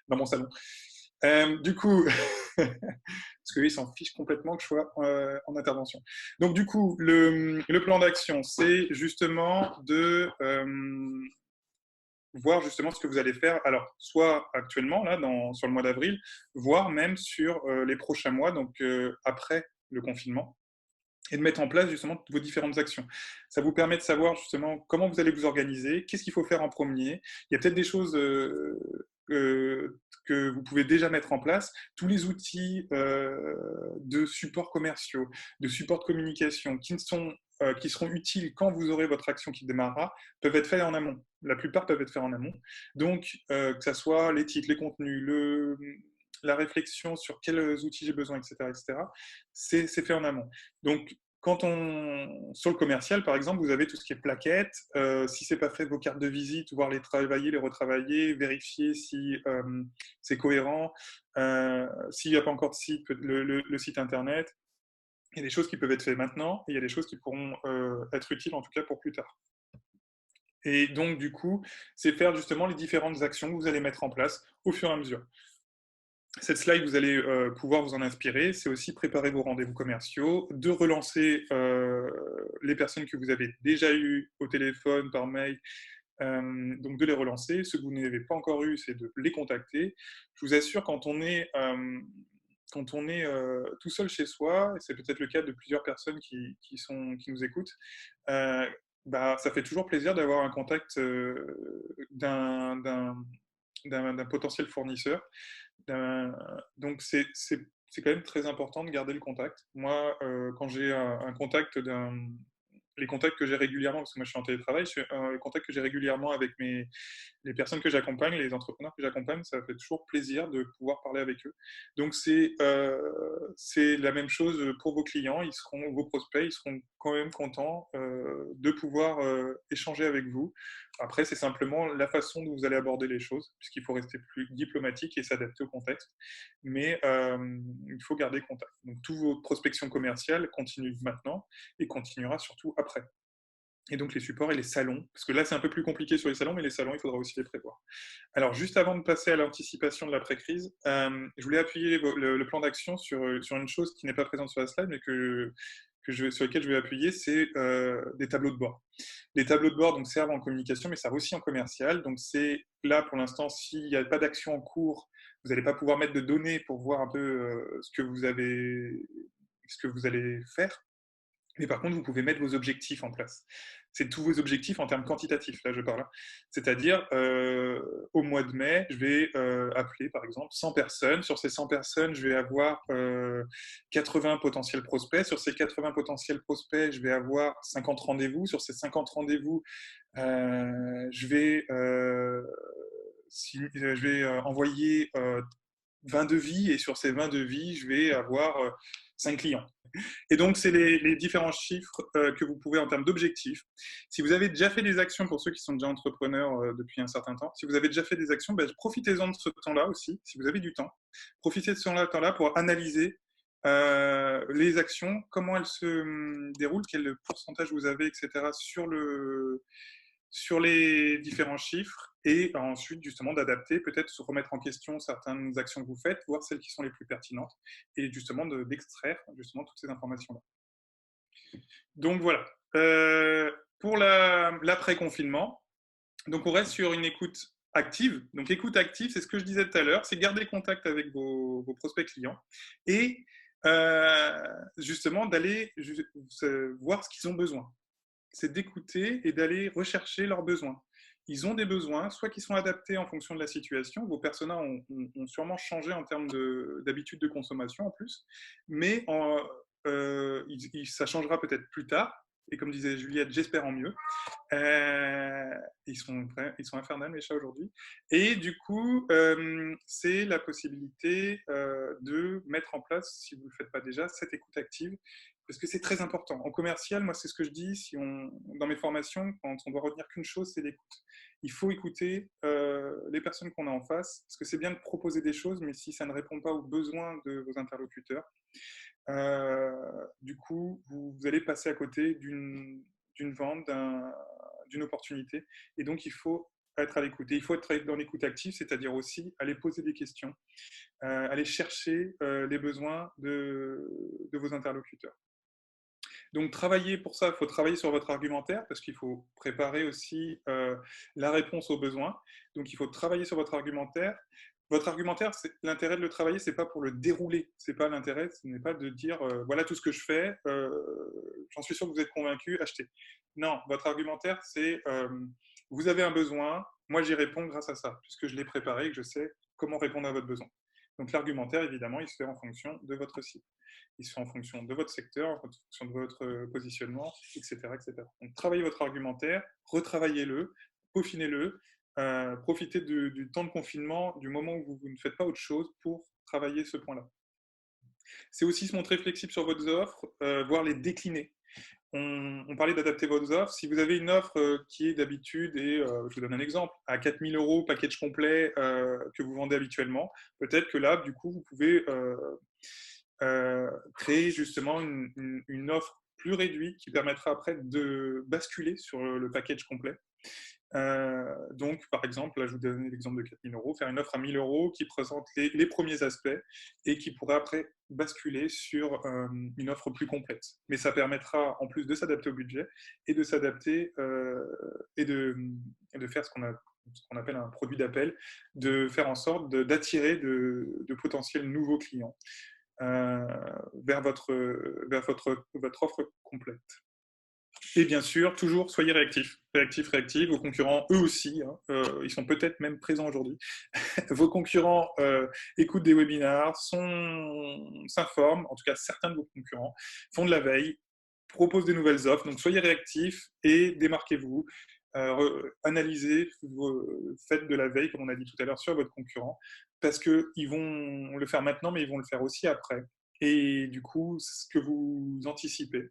dans mon salon. Du coup, parce qu'ils s'en fichent complètement que je sois en intervention. Donc du coup, le plan d'action, c'est justement de voir justement ce que vous allez faire, alors soit actuellement, là, sur le mois d'avril, voire même sur les prochains mois, donc après le confinement, et de mettre en place justement vos différentes actions. Ça vous permet de savoir justement comment vous allez vous organiser, qu'est-ce qu'il faut faire en premier. Il y a peut-être des choses que vous pouvez déjà mettre en place. Tous les outils de support commerciaux, de support de communication qui seront utiles quand vous aurez votre action qui démarrera, peuvent être faits en amont. La plupart peuvent être faits en amont. Donc, que ce soit les titres, les contenus, la réflexion sur quels outils j'ai besoin, etc., c'est fait en amont. Donc, sur le commercial, par exemple, vous avez tout ce qui est plaquettes. Si c'est pas fait, vos cartes de visite, voir les travailler, les retravailler, vérifier si c'est cohérent. S'il n'y a pas encore de site, le site internet. Il y a des choses qui peuvent être faites maintenant et il y a des choses qui pourront être utiles, en tout cas pour plus tard. Et donc, du coup, c'est faire justement les différentes actions que vous allez mettre en place au fur et à mesure. Cette slide, vous allez pouvoir vous en inspirer. C'est aussi préparer vos rendez-vous commerciaux, de relancer les personnes que vous avez déjà eues au téléphone, par mail, donc de les relancer. Ceux que vous n'avez pas encore eu, c'est de les contacter. Je vous assure, quand on est tout seul chez soi, et c'est peut-être le cas de plusieurs personnes qui nous écoutent, ça fait toujours plaisir d'avoir un contact d'un potentiel fournisseur. Donc c'est quand même très important de garder le contact. Moi, quand j'ai un contact les contacts que j'ai régulièrement, parce que moi je suis en télétravail, les contacts que j'ai régulièrement avec les personnes que j'accompagne, les entrepreneurs que j'accompagne, ça fait toujours plaisir de pouvoir parler avec eux. Donc c'est la même chose pour vos clients, vos prospects, ils seront quand même contents de pouvoir échanger avec vous. Après, c'est simplement la façon dont vous allez aborder les choses, puisqu'il faut rester plus diplomatique et s'adapter au contexte. Mais il faut garder contact. Donc, toute votre prospection commerciale continue maintenant et continuera surtout après. Et donc les supports et les salons, parce que là c'est un peu plus compliqué sur les salons, mais les salons, il faudra aussi les prévoir. Alors juste avant de passer à l'anticipation de l'après-crise, je voulais appuyer le plan d'action sur une chose qui n'est pas présente sur la slide, mais sur laquelle je vais appuyer, c'est des tableaux de bord. Les tableaux de bord donc, servent en communication, mais servent aussi en commercial. Donc c'est là pour l'instant, s'il n'y a pas d'action en cours, vous n'allez pas pouvoir mettre de données pour voir un peu ce que vous allez faire. Mais par contre, vous pouvez mettre vos objectifs en place. C'est tous vos objectifs en termes quantitatifs, là je parle. C'est-à-dire, au mois de mai, je vais appeler par exemple 100 personnes. Sur ces 100 personnes, je vais avoir 80 potentiels prospects. Sur ces 80 potentiels prospects, je vais avoir 50 rendez-vous. Sur ces 50 rendez-vous, je vais envoyer 20 devis. Et sur ces 20 devis, je vais avoir 5 clients. Et donc, c'est les différents chiffres que vous pouvez en termes d'objectifs. Si vous avez déjà fait des actions, pour ceux qui sont déjà entrepreneurs depuis un certain temps, si vous avez déjà fait des actions, profitez-en de ce temps-là aussi, si vous avez du temps. Profitez de ce temps-là pour analyser les actions, comment elles se déroulent, quel pourcentage vous avez, etc. sur les différents chiffres et ensuite justement d'adapter, peut-être se remettre en question certaines actions que vous faites, voir celles qui sont les plus pertinentes et justement d'extraire justement toutes ces informations-là. Donc voilà. Pour l'après-confinement, donc on reste sur une écoute active. Donc écoute active, c'est ce que je disais tout à l'heure, c'est garder contact avec vos prospects clients et justement d'aller voir ce qu'ils ont besoin. C'est d'écouter et d'aller rechercher leurs besoins. Ils ont des besoins, soit qui sont adaptés en fonction de la situation. Vos personas ont sûrement changé en termes d'habitude de consommation en plus, mais ça changera peut-être plus tard. Et comme disait Juliette, j'espère en mieux. Ils sont infernales mes chats aujourd'hui. Et du coup, c'est la possibilité de mettre en place, si vous ne le faites pas déjà, cette écoute active, parce que c'est très important. En commercial, moi, c'est ce que je dis dans mes formations, quand on doit retenir qu'une chose, c'est l'écoute. Il faut écouter les personnes qu'on a en face, parce que c'est bien de proposer des choses, mais si ça ne répond pas aux besoins de vos interlocuteurs, du coup, vous allez passer à côté d'une vente, d'une opportunité. Et donc, il faut être à l'écoute. Et il faut être dans l'écoute active, c'est-à-dire aussi aller poser des questions, aller chercher les besoins de vos interlocuteurs. Donc, travailler pour ça, il faut travailler sur votre argumentaire parce qu'il faut préparer aussi la réponse aux besoins. Donc, il faut travailler sur votre argumentaire. Votre argumentaire, l'intérêt de le travailler, c'est pas pour le dérouler. C'est pas l'intérêt, ce n'est pas de dire voilà tout ce que je fais. J'en suis sûr que vous êtes convaincu, achetez. Non, votre argumentaire, c'est vous avez un besoin. Moi, j'y réponds grâce à ça, puisque je l'ai préparé et que je sais comment répondre à votre besoin. Donc, l'argumentaire, évidemment, il se fait en fonction de votre cible. Il se fait en fonction de votre secteur, en fonction de votre positionnement, etc., etc. Donc, travaillez votre argumentaire, retravaillez-le, peaufinez-le, profitez du temps de confinement, du moment où vous ne faites pas autre chose pour travailler ce point-là. C'est aussi se montrer flexible sur vos offres, voire les décliner. On parlait d'adapter vos offres. Si vous avez une offre qui est d'habitude, et je vous donne un exemple, à 4 000 €, package complet que vous vendez habituellement, peut-être que là, du coup, vous pouvez créer justement une offre plus réduite qui permettra après de basculer sur le package complet. Donc, par exemple, là, je vous donne l'exemple de 4 000 €, faire une offre à 1 000 € qui présente les premiers aspects et qui pourrait après basculer sur une offre plus complète. Mais ça permettra, en plus de s'adapter au budget et de s'adapter et de faire ce qu'on appelle un produit d'appel, de faire en sorte d'attirer de potentiels nouveaux clients vers votre offre complète. Et bien sûr, toujours soyez réactifs. Réactifs. Vos concurrents, eux aussi, ils sont peut-être même présents aujourd'hui. Vos concurrents écoutent des webinars, s'informent, en tout cas certains de vos concurrents, font de la veille, proposent des nouvelles offres. Donc soyez réactifs et démarquez-vous. Analysez, faites de la veille, comme on a dit tout à l'heure, sur votre concurrent, parce qu'ils vont le faire maintenant, mais ils vont le faire aussi après. Et du coup, ce que vous anticipez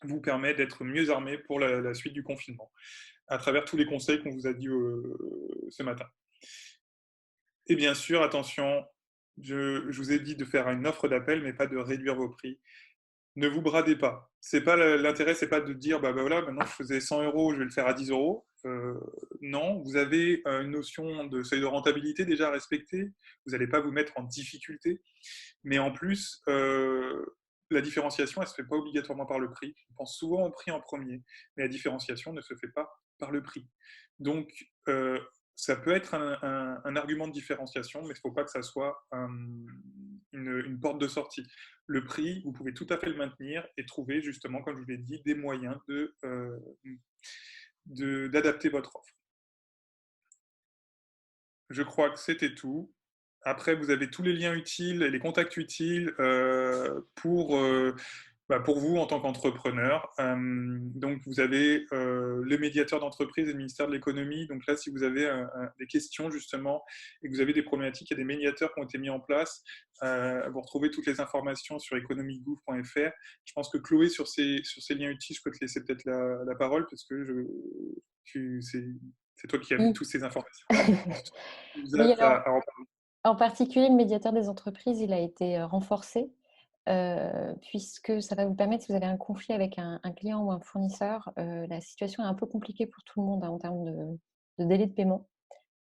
vous permet d'être mieux armé pour la suite du confinement, à travers tous les conseils qu'on vous a dit ce matin. Et bien sûr, attention, je vous ai dit de faire une offre d'appel, mais pas de réduire vos prix. Ne vous bradez pas. L'intérêt, c'est pas de dire bah voilà, maintenant je faisais 100 €, je vais le faire à 10 €. Non, vous avez une notion de seuil de rentabilité déjà à respecter. Vous n'allez pas vous mettre en difficulté. Mais en plus, la différenciation, elle ne se fait pas obligatoirement par le prix. On pense souvent au prix en premier, mais la différenciation ne se fait pas par le prix. Donc, ça peut être un argument de différenciation, mais il ne faut pas que ça soit une porte de sortie. Le prix, vous pouvez tout à fait le maintenir et trouver justement, comme je vous l'ai dit, des moyens d'adapter votre offre. Je crois que c'était tout. Après, vous avez tous les liens utiles et les contacts utiles pour vous en tant qu'entrepreneur. Donc, vous avez le médiateur d'entreprise et le ministère de l'économie. Donc là, si vous avez des questions justement et que vous avez des problématiques, il y a des médiateurs qui ont été mis en place. Vous retrouvez toutes les informations sur economygouv.fr. Je pense que Chloé, sur ces liens utiles, je peux te laisser peut-être la parole parce que c'est toi qui as vu toutes ces informations. Oui, alors, en particulier, le médiateur des entreprises, il a été renforcé puisque ça va vous permettre, si vous avez un conflit avec un client ou un fournisseur, la situation est un peu compliquée pour tout le monde en termes de délai de paiement.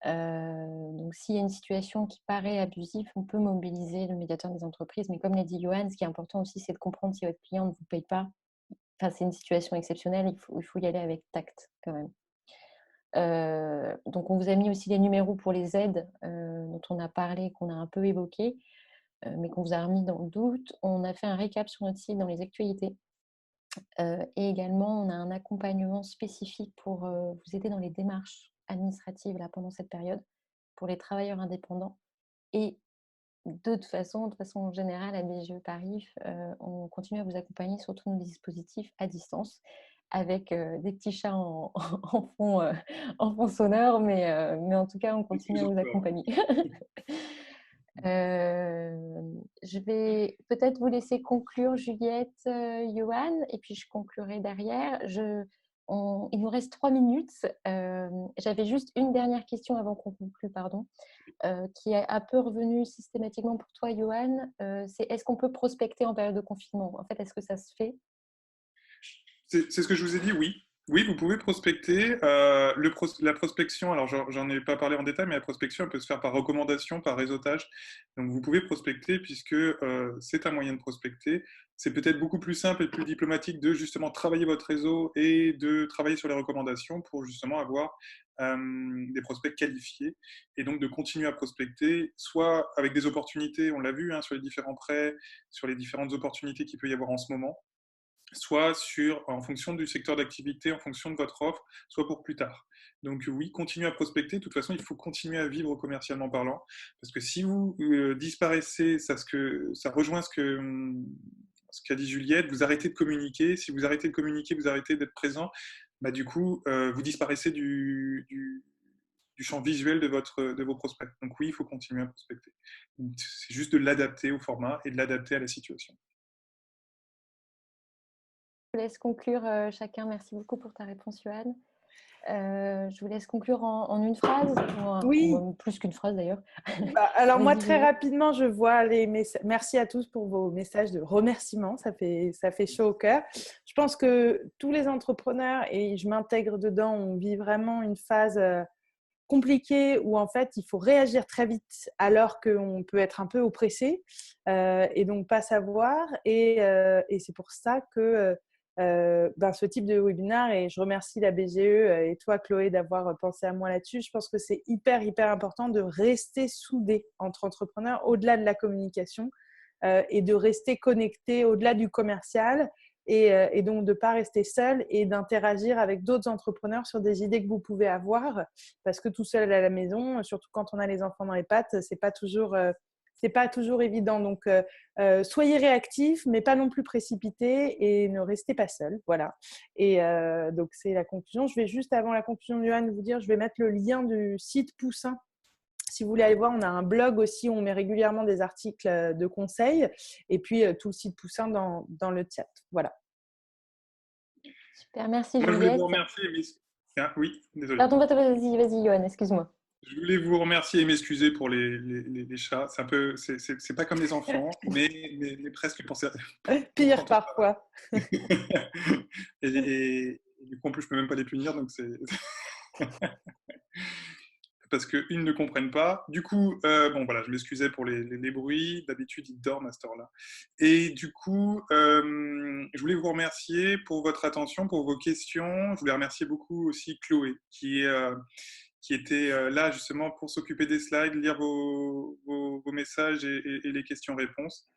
Donc, s'il y a une situation qui paraît abusive, on peut mobiliser le médiateur des entreprises. Mais comme l'a dit Johan, ce qui est important aussi, c'est de comprendre si votre client ne vous paye pas. Enfin, c'est une situation exceptionnelle, il faut y aller avec tact quand même. Donc, on vous a mis aussi les numéros pour les aides dont on a parlé, qu'on a un peu évoqué, mais qu'on vous a remis dans le doute. On a fait un récap sur notre site dans les actualités. Et également, on a un accompagnement spécifique pour vous aider dans les démarches administratives là, pendant cette période, pour les travailleurs indépendants et de toute façon générale, à BGE Paris, on continue à vous accompagner sur tous nos dispositifs à distance, avec des petits chats en fond sonore, mais en tout cas, on continue à vous accompagner. Je vais peut-être vous laisser conclure, Juliette, Johan, et puis je conclurai derrière. Il nous reste 3 minutes. J'avais juste une dernière question avant qu'on conclue, pardon, qui est un peu revenue systématiquement pour toi, Johan. C'est est-ce qu'on peut prospecter en période de confinement? En fait, est-ce que ça se fait? C'est ce que je vous ai dit, oui. Oui, vous pouvez prospecter. La prospection, alors j'en ai pas parlé en détail, mais la prospection, elle peut se faire par recommandation, par réseautage. Donc vous pouvez prospecter puisque c'est un moyen de prospecter. C'est peut-être beaucoup plus simple et plus diplomatique de justement travailler votre réseau et de travailler sur les recommandations pour justement avoir des prospects qualifiés et donc de continuer à prospecter, soit avec des opportunités, on l'a vu, hein, sur les différents prêts, sur les différentes opportunités qu'il peut y avoir en ce moment, soit en fonction du secteur d'activité, en fonction de votre offre, soit pour plus tard. Donc oui, continuez à prospecter. De toute façon, il faut continuer à vivre commercialement parlant, parce que si vous disparaissez, ça rejoint ce qu'a dit Juliette, vous arrêtez de communiquer. Si vous arrêtez de communiquer, vous arrêtez d'être présent, bah, du coup, vous disparaissez du champ visuel de vos prospects. Donc oui, il faut continuer à prospecter. C'est juste de l'adapter au format et de l'adapter à la situation. Je vous laisse conclure chacun. Merci beaucoup pour ta réponse, Johan. Je vous laisse conclure en une phrase, Oui. ou plus qu'une phrase d'ailleurs. Alors moi, très rapidement, je vois les messages. Merci à tous pour vos messages de remerciements. Ça fait chaud au cœur. Je pense que tous les entrepreneurs, et je m'intègre dedans, on vit vraiment une phase compliquée où en fait, il faut réagir très vite alors qu'on peut être un peu oppressé et donc pas savoir. Et c'est pour ça que ce type de webinaire, et je remercie la BGE et toi, Chloé, d'avoir pensé à moi là-dessus. Je pense que c'est hyper important de rester soudés entre entrepreneurs au-delà de la communication et de rester connectés au-delà du commercial et donc de ne pas rester seul et d'interagir avec d'autres entrepreneurs sur des idées que vous pouvez avoir, parce que tout seul à la maison, surtout quand on a les enfants dans les pattes, c'est pas toujours évident. Donc, soyez réactifs, mais pas non plus précipités, et ne restez pas seuls. Voilà. Et donc, c'est la conclusion. Je vais juste, avant la conclusion de Johan, vous dire, je vais mettre le lien du site Poussin. Si vous voulez aller voir, on a un blog aussi où on met régulièrement des articles de conseils, et puis tout le site Poussin dans le chat. Voilà. Super, merci Moi, je voulais Juliette. vous remercier. Oui, désolé. Pardon, vas-y, Johan, excuse-moi. Je voulais vous remercier et m'excuser pour les chats. C'est pas comme les enfants, mais presque pour ça. Pire parfois. et du coup, en plus, je peux même pas les punir, donc c'est parce qu'ils ne comprennent pas. Du coup, bon voilà, je m'excusais pour les bruits. D'habitude, ils dorment à cette heure-là. Et du coup, je voulais vous remercier pour votre attention, pour vos questions. Je voulais remercier beaucoup aussi Chloé, qui était là justement pour s'occuper des slides, lire vos messages et les questions-réponses.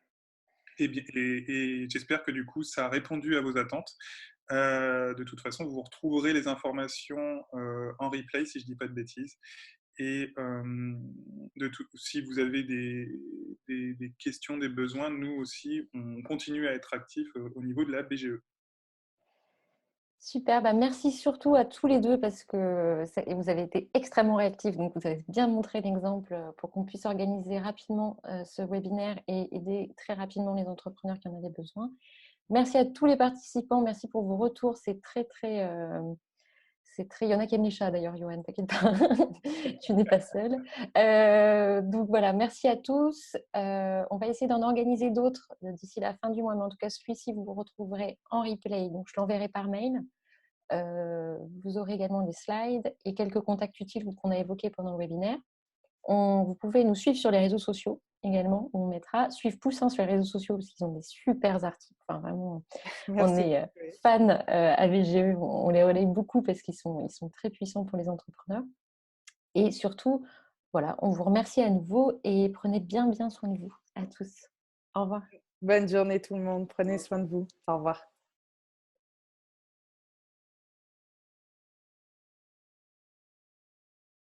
Et j'espère que du coup, ça a répondu à vos attentes. De toute façon, vous retrouverez les informations en replay, si je ne dis pas de bêtises. Et si vous avez des questions, des besoins, nous aussi, on continue à être actifs au niveau de la BGE. Super, merci surtout à tous les deux parce que vous avez été extrêmement réactifs, donc vous avez bien montré l'exemple pour qu'on puisse organiser rapidement ce webinaire et aider très rapidement les entrepreneurs qui en avaient besoin. Merci à tous les participants, merci pour vos retours, c'est très, il y en a qui aiment les chats d'ailleurs, Johan, t'inquiète pas, tu n'es pas seule. Donc voilà, merci à tous. On va essayer d'en organiser d'autres d'ici la fin du mois, mais en tout cas, celui-ci, vous le retrouverez en replay, donc je l'enverrai par mail. Vous aurez également des slides et quelques contacts utiles qu'on a évoqués pendant le webinaire. Vous pouvez nous suivre sur les réseaux sociaux également. On mettra suivre Poussin sur les réseaux sociaux parce qu'ils ont des super articles. Enfin, vraiment, on est fans à VGE. On les relaye beaucoup parce qu'ils sont très puissants pour les entrepreneurs. Et surtout, voilà, on vous remercie à nouveau et prenez bien soin de vous à tous. Au revoir. Bonne journée tout le monde. Prenez soin de vous. Au revoir.